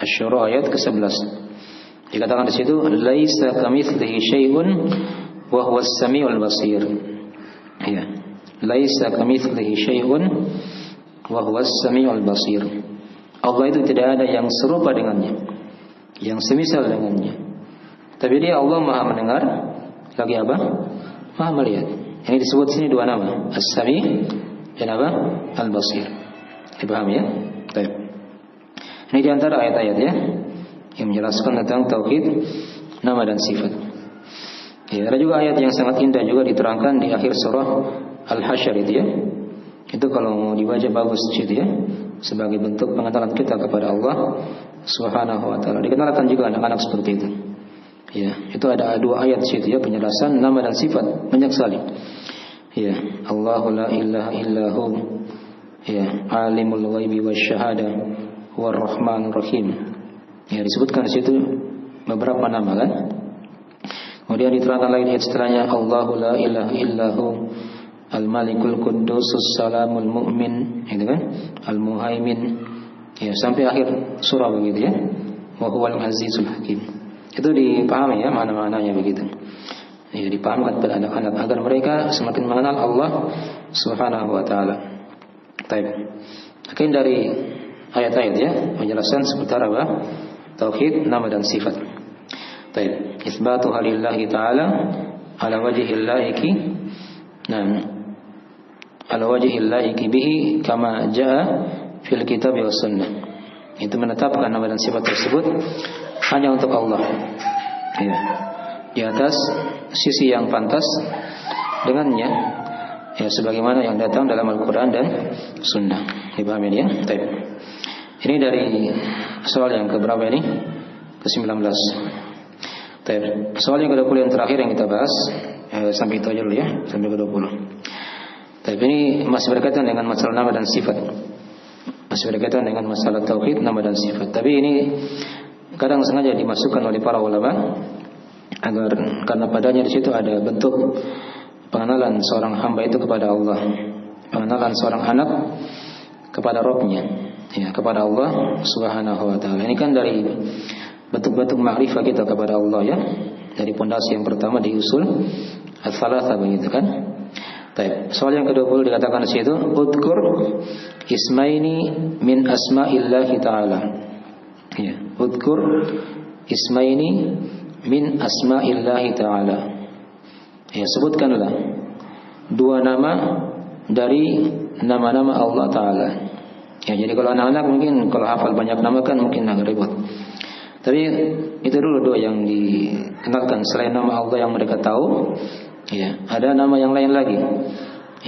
Asy-Syura ayat ke-11. Dikatakan di situ laisa kamitslihi syai'un wa huwas samiul basir. Ya. Laisa kamitslihi syai'un wa huwas samiul basir. Allah itu tidak ada yang serupa dengannya, yang semisal dengannya. Tapi Dia Allah Maha mendengar, lagi apa? Maha melihat. Ini disebut sini dua nama, As-Sami dan apa? Al-Basir. Dipahami ya? Baik. Ini di antara ayat-ayat ya yang menjelaskan tentang tauhid nama dan sifat. Ya, ada juga ayat yang sangat indah juga diterangkan di akhir surah Al-Hasyr itu ya. Itu kalau mau dibaca bagus di situ ya, sebagai bentuk pengenalan kita kepada Allah Subhanahu wa taala. Dikenalkan juga anak-anak seperti itu. Ya, itu ada dua ayat di situ ya penjelasan nama dan sifat banyak sekali. Ya, Allahu la ilaha illahu ya, alimul ghaibi wasyahada huwar rahmanur rahim. Ya, disebutkan di situ beberapa nama kan. Kemudian diterangkan lagi di ayat setelahnya Allahu la ilaha illahu al-malikul quddusus salamul mu'min, itu kan? Al-muhaimin. Ya, sampai akhir surah begitu ya. Wa huwal azizul hakim. Itu dipahami ya mana-mananya begitu. Ya, dipahamkan kepada anak-anak agar mereka semakin mengenal Allah Subhanahu wa taala. Baik. Mungkin dari ayat-ayat ya penjelasan seputar apa? Tauhid nama dan sifat. Baik. Itsbatu halillahi taala ala wajhil laiki. Nah, ala wajhil laiki bihi kama jaa fil kitab was sunnah. Itu menetapkan nama dan sifat tersebut hanya untuk Allah. Ya. Di atas sisi yang pantas dengannya. Ya, sebagaimana yang datang dalam Al-Qur'an dan Sunnah. Dipahami ya? Baik. Ini dari soal yang keberapa ini? Ke-19. Baik. Soal yang ke-20 yang terakhir yang kita bahas sampai itu aja dulu ya, sampai ke-20. Tapi ini masih berkaitan dengan masalah nama dan sifat. Masih berkaitan dengan masalah tauhid nama dan sifat. Tapi ini kadang sengaja dimasukkan oleh para ulama agar karena padanya di situ ada bentuk pengenalan seorang hamba itu kepada Allah, pengenalan seorang anak kepada Rabb-nya, ya, kepada Allah Subhanahu wa taala. Ini kan dari bentuk-bentuk ma'rifah kita kepada Allah ya. Dari pondasi yang pertama di usul al-tsalatsa begitu kan. Baik, soal yang ke-20 dikatakan di situ udkur ismaini min asma'illahi ta'ala. Ya, udkur ismaini min asma'illahi ta'ala. Ya, sebutkanlah dua nama dari nama-nama Allah Ta'ala. Ya, jadi kalau anak-anak mungkin kalau hafal banyak nama kan mungkin agak ribet. Tapi itu dulu dua yang dikenalkan selain nama Allah yang mereka tahu. Ya, ada nama yang lain lagi.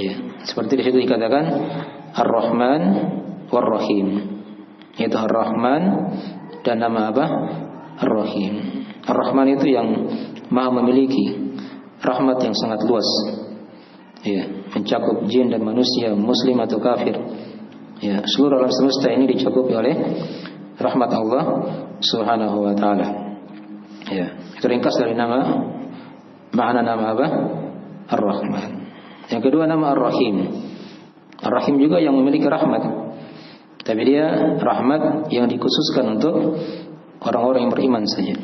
Ya, seperti di situ dikatakan Ar-Rahman War-Rahim. Yaitu Ar-Rahman dan nama apa? Ar-Rahim. Ar-Rahman itu yang maha memiliki rahmat yang sangat luas. Ya, mencakup jin dan manusia, muslim atau kafir. Ya, seluruh alam semesta ini dicakupi oleh rahmat Allah Subhanahu wa taala. Ya, itu ringkas dari nama makna nama apa? Ar-Rahman. Yang kedua nama Ar-Rahim. Ar-Rahim juga yang memiliki rahmat. Tapi dia rahmat yang dikhususkan untuk orang-orang yang beriman saja.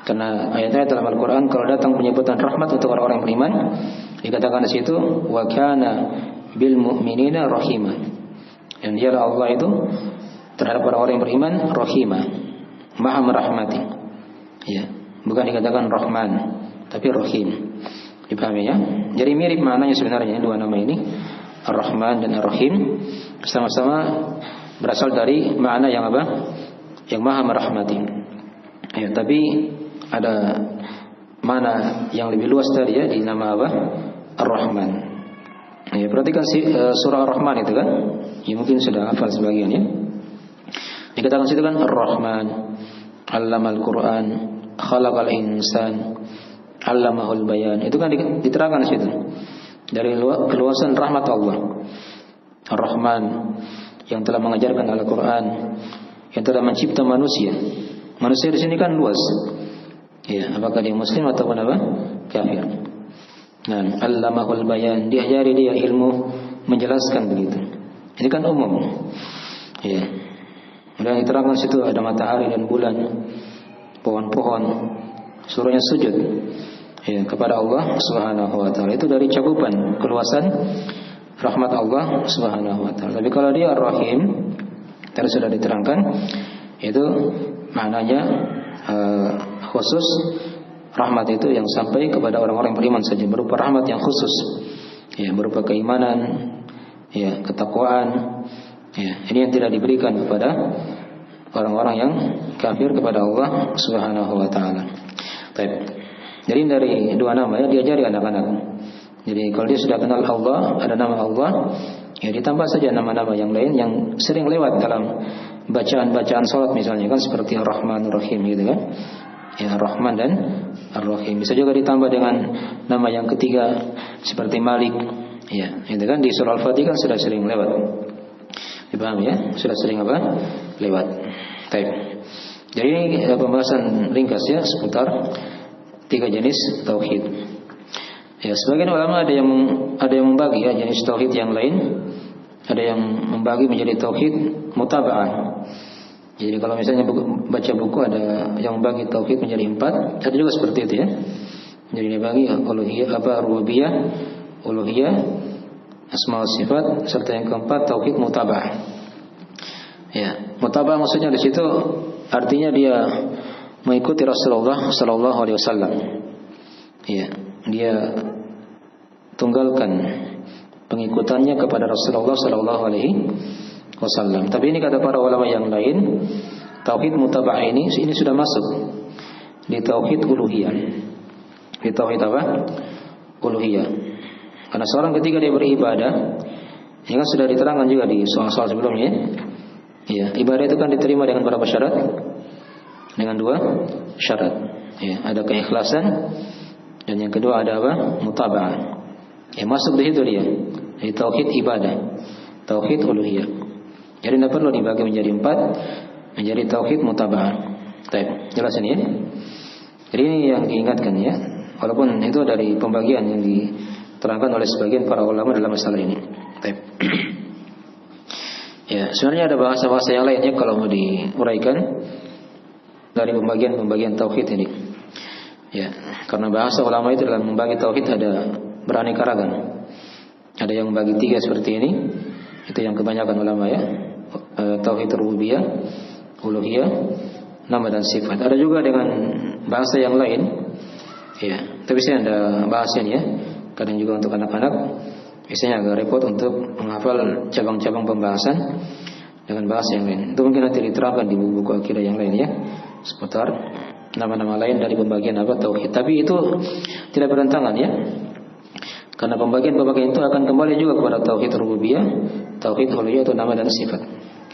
Karena ayat-ayat dalam Al-Quran kalau datang penyebutan rahmat untuk orang-orang yang beriman, dikatakan di situ wa kana bil mu'minina rahima. Dan dialah Allah itu terhadap orang-orang yang beriman rahimah, maha merahmati. Ya, bukan dikatakan Rahman, tapi Rahim. Dipahami ya? Jadi mirip maknanya sebenarnya dua nama ini. Ar-Rahman dan Ar-Rahim sama-sama berasal dari makna yang apa? Yang Maha merahmati. Ya, tapi ada mana yang lebih luas tadi ya di nama apa? Ar-Rahman. Ya, perhatikan surah Ar-Rahman itu kan. Ya mungkin sudah hafal sebagian ya. Dikatakan situ kan Ar-Rahman, 'Allamal Qur'an, khalaqal insan, 'allamahul bayan. Itu kan diterangkan di situ. Dari keluasan rahmat Allah. Ar-Rahman yang telah mengajarkan Al-Qur'an, yang telah mencipta manusia. Manusia di sini kan luas. Ya, apakah dia muslim ataupun apa? Kafir. Nah, 'allamahul bayan, diajari dia ilmu menjelaskan begitu. Ini kan umum. Ya. Kemudian diterangkan situ ada matahari dan bulan, pohon-pohon, surahnya sujud ya kepada Allah Subhanahu wa taala. Itu dari cakupan keluasan rahmat Allah Subhanahu wa taala. Tapi kalau dia Ar-Rahim, tadi sudah diterangkan, itu maknanya khusus rahmat itu yang sampai kepada orang-orang beriman saja, berupa rahmat yang khusus. Ya, berupa keimanan, ya, ketakwaan. Ya, ini yang tidak diberikan kepada orang-orang yang kafir kepada Allah Subhanahu wa taala. Baik. Jadi dari dua nama ya diajari anak-anak. Jadi kalau dia sudah kenal Allah, ada nama Allah, ya ditambah saja nama-nama yang lain yang sering lewat dalam bacaan-bacaan salat misalnya kan seperti Ar-Rahman Ar-Rahim gitu kan. Ya, Ar-Rahman dan Ar-Rahim. Bisa juga ditambah dengan nama yang ketiga seperti Malik. Ya, itu kan di surah Al-Fatihah kan sudah sering lewat. Dipahami ya? Sudah sering apa? Lewat. Baik. Jadi ini pembahasan ringkas ya seputar 3 jenis tauhid. Ya, sebagian ulama ada yang membagi ya jenis tauhid yang lain, ada yang membagi menjadi tauhid mutaba'ah. Jadi kalau misalnya baca buku ada yang membagi tauhid menjadi 4, ada juga seperti itu ya. Jadi dibagi uluhiyah rububiyah, uluhiyah, asma wa sifat, serta yang keempat tauhid mutaba'ah. Ya, mutaba'ah maksudnya di situ artinya dia mengikuti Rasulullah sallallahu alaihi wasallam. Ya, dia tunggalkan pengikutannya kepada Rasulullah sallallahu alaihi wasallam. Tapi ini kata para ulama yang lain, tauhid mutaba'ah ini sudah masuk di tauhid uluhiyah. Di tauhid apa? Uluhiyah. Karena seorang ketika dia beribadah, ini kan sudah diterangkan juga di soal-soal sebelumnya. Ya, ibadah itu kan diterima dengan berapa syarat? Dengan 2 syarat. Ya, ada keikhlasan dan yang kedua ada apa? Mutaba'ah. Ya, masuk di situ dia. Di tauhid ibadah, tauhid uluhiyah. Jadi tidak perlu dibagi menjadi 4, menjadi tauhid mutaba'ah. Baik, jelas ini ya. Jadi ini yang diingatkan ya. Walaupun itu dari pembagian yang diterangkan oleh sebagian para ulama dalam masalah ini. Baik. Ya, sebenarnya ada bahasa-bahasa yang lainnya kalau mau diuraikan dari pembagian tauhid ini. Ya, karena bahasa ulama itu dalam membagi tauhid ada beraneka ragam. Ada yang membagi 3 seperti ini, itu yang kebanyakan ulama ya. Tauhid rububiyah, uluhiyah, nama dan sifat. Ada juga dengan bahasa yang lain. Ya, tapi saya ada bahasanya ya. Kadang juga untuk anak-anak biasanya agak repot untuk menghafal cabang-cabang pembahasan dengan bahasa yang lain. Itu mungkin nanti diterapkan di buku-buku akidah yang lain ya, seputar nama-nama lain dari pembagian apa tauhid. Tapi itu tidak bertentangan ya. Karena pembagian-pembagian itu akan kembali juga kepada tauhid rububiyah, tauhid uluhiyah atau nama dan sifat.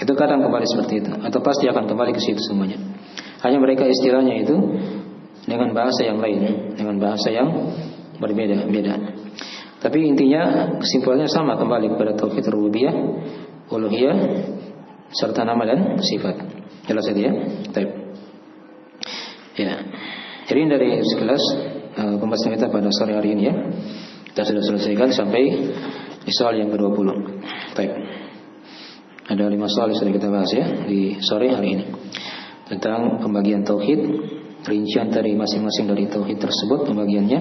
Itu kadang kembali seperti itu atau pasti akan kembali ke situ semuanya. Hanya mereka istilahnya itu dengan bahasa yang lain, dengan bahasa yang berbeda-beda. Tapi intinya kesimpulannya sama, kembali kepada tauhid rububiyah, uluhiyah serta nama dan sifat. Jelas itu ya? Baik. Ya. Jadi dari sekilas pembahasan kita pada sore hari ini ya. Kita sudah selesaikan sampai di soal yang ke-20. Baik. Ada 5 soal yang sudah kita bahas ya di sore hari ini. Tentang pembagian tauhid, rincian dari masing-masing dari tauhid tersebut pembagiannya.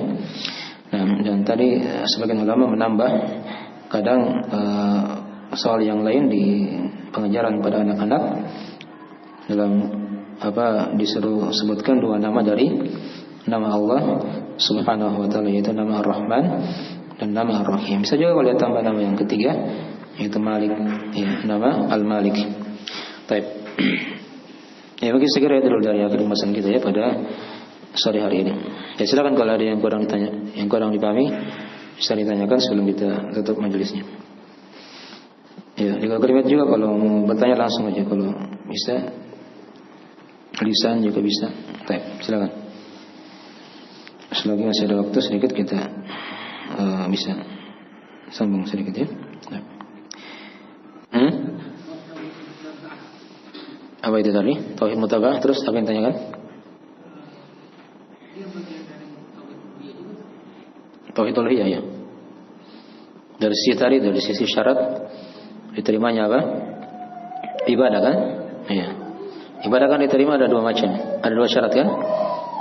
Nah, dan tadi sebagian ulama menambah kadang soal yang lain di pengajaran pada anak-anak dalam disuruh sebutkan 2 nama dari nama Allah Subhanahu wa taala, yaitu nama Ar-Rahman dan nama Ar-Rahim. Bisa juga kalau dia tambah nama yang ketiga, yaitu Malik, ya, nama Al-Malik. Baik. Ya, mungkin segera dulu dari akhir pembahasan kita ya pada sore hari ini. Ya, silakan kalau ada yang kurang ditanya, yang kurang dipahami, bisa ditanyakan sebelum kita tutup majelisnya. Ya, jika kalimat juga kalau mau bertanya langsung aja, kalau bisa lisan juga bisa. Baik, silakan. Selagi masih ada waktu sedikit kita bisa sambung sedikit ya. Apa itu tadi? Tauhid mutaba'ah. Terus apa yang tanyakan? Tauhid uluhiyah ya. Dari sisi tadi, dari sisi syarat diterimanya apa? Ibadah kan? Iya. Ibadah kan diterima ada dua macam. Ada dua syarat kan?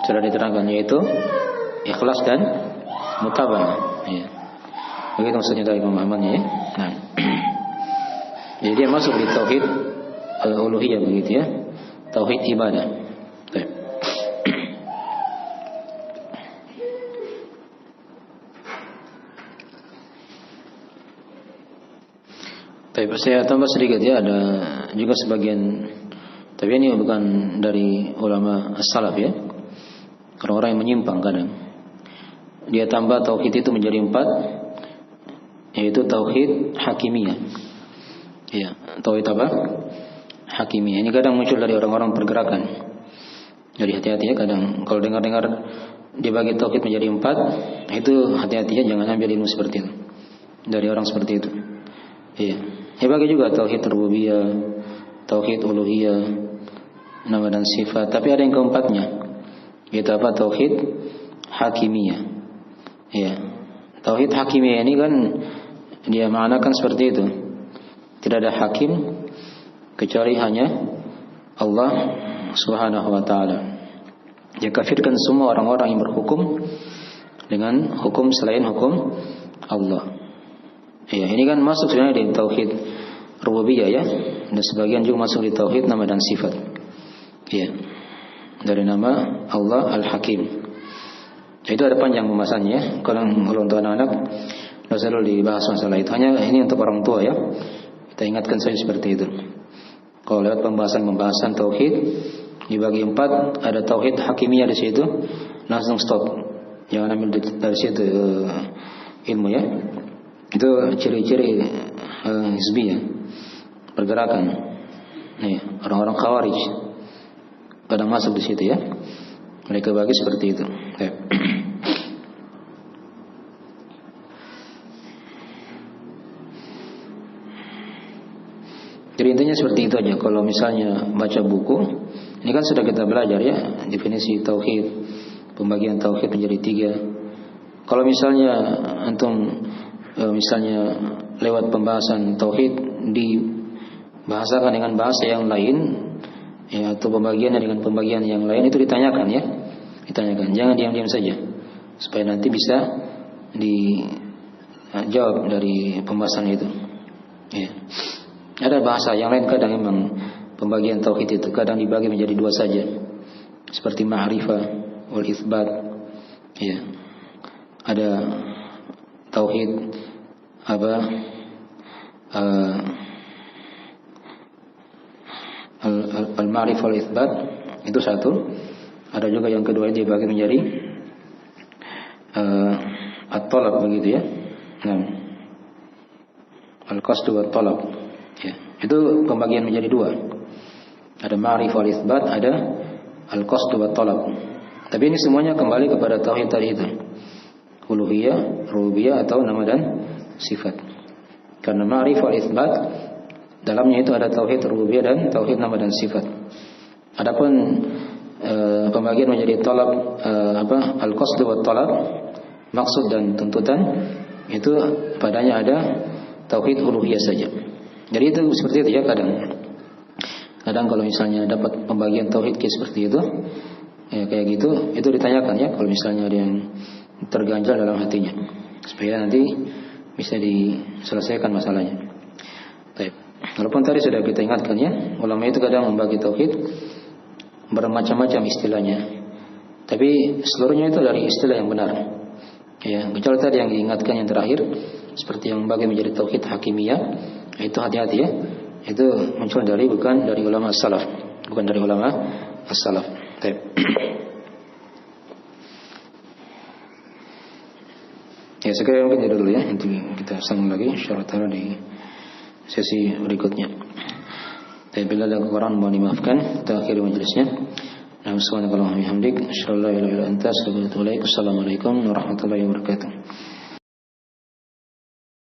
Sudah diterangkan, yaitu ikhlas dan mutaba'ah. Iya. Begitu maksudnya dari pemahamannya ya. Nah. Jadi dia masuk di tauhid uluhiyah begitu ya. Tauhid ibadah. Baik. Baik, saya tambah sedikit ya, ada juga sebagian, tapi ini bukan dari ulama as-salaf ya. Orang-orang yang menyimpang kadang. Dia tambah tauhid itu menjadi 4, yaitu tauhid hakimiyah. Ya, tauhid apa? Hakimiyah. Ini kadang muncul dari orang-orang pergerakan. Jadi hati-hati ya, kadang kalau dengar-dengar dibagi tauhid menjadi 4, itu hati-hati ya, jangan ambil ilmu seperti itu dari orang seperti itu. Iya. Ya bagi juga tauhid rububiyah, tauhid uluhiyah, nama dan sifat. Tapi ada yang keempatnya, yaitu apa? Tauhid hakimiyah. Ya. Tauhid hakimiyah ini kan dia maknakan seperti itu. Tidak ada hakim kecuali hanya Allah Subhanahu wa taala. Dia kafirkan semua orang-orang yang berhukum dengan hukum selain hukum Allah. Ya, ini kan masuk sebenarnya di tauhid rububiyah ya, dan sebagian juga masuk di tauhid nama dan sifat. Ya. Dari nama Allah Al-Hakim. Itu ada panjang pembahasannya. Kalau untuk anak-anak tidak selalu dibahas masalah itu. Hanya ini untuk orang tua ya. Kita ingatkan saja seperti itu. Kalau lewat pembahasan tauhid dibagi 4, ada tauhid hakimiyah di situ, langsung stop. Jangan ambil dari situ ilmu ya. Itu ciri-ciri hizbiyah, pergerakan. Nih, orang-orang khawarij kadang masuk di situ ya. Mereka bagi seperti itu. Jadi intinya seperti itu aja. Kalau misalnya baca buku, ini kan sudah kita belajar ya, definisi tauhid, pembagian tauhid menjadi 3. Kalau misalnya antum misalnya lewat pembahasan tauhid dibahasakan dengan bahasa yang lain ya, atau pembagian dengan pembagian yang lain, itu ditanyakan ya. Ditanyakan, jangan diam-diam saja, supaya nanti bisa dijawab dari pembahasan itu ya. Ada bahasa yang lain kadang memang pembagian tauhid itu kadang dibagi menjadi 2 saja, seperti ma'rifah wal itsbat ya. Ada tauhid apa al-ma'rifah wal itsbat, itu satu. Ada juga yang kedua dibagi menjadi at-talab begitu ya. Nah, al-qasd wa at-talab ya. Itu pembagian menjadi 2. Ada ma'rifah wal itsbat, ada al-qasd wa at-talab. Tapi ini semuanya kembali kepada tauhid tadi itu. Uluhiyah, rububiyah atau nama dan sifat. Karena ma'rifah wal itsbat dalamnya itu ada tauhid rububiyah dan tauhid nama dan sifat. Adapun pembagian menjadi talab al-qasd wa talab, maksud dan tuntutan, itu padanya ada tauhid uluhiyah saja. Jadi itu seperti itu ya, kadang kalau misalnya dapat pembagian tauhid seperti itu ya, kayak gitu, itu ditanyakan ya kalau misalnya ada yang terganjal dalam hatinya, supaya nanti bisa diselesaikan masalahnya. Baik. Walaupun tadi sudah kita ingatkan ya, ulama itu kadang membagi tauhid bermacam-macam istilahnya, tapi seluruhnya itu dari istilah yang benar. Ya, kecuali tadi yang diingatkan yang terakhir seperti yang bagi menjadi tauhid hakimiyah, itu hati-hati ya. Itu muncul bukan dari ulama as-salaf, bukan dari ulama as-salaf. Baik. Ya, sekarang mungkin itu dulu ya. Nanti kita sambung lagi insyaallah taala di sesi berikutnya. Dan bila ada kekurangan mohon dimaafkan. Kita akhiri majelisnya. Subhanakallahumma wa bihamdik, asyhadu an la ilaha illa anta, astaghfiruka wa atubu ilaik. Assalamualaikum warahmatullahi wabarakatuh.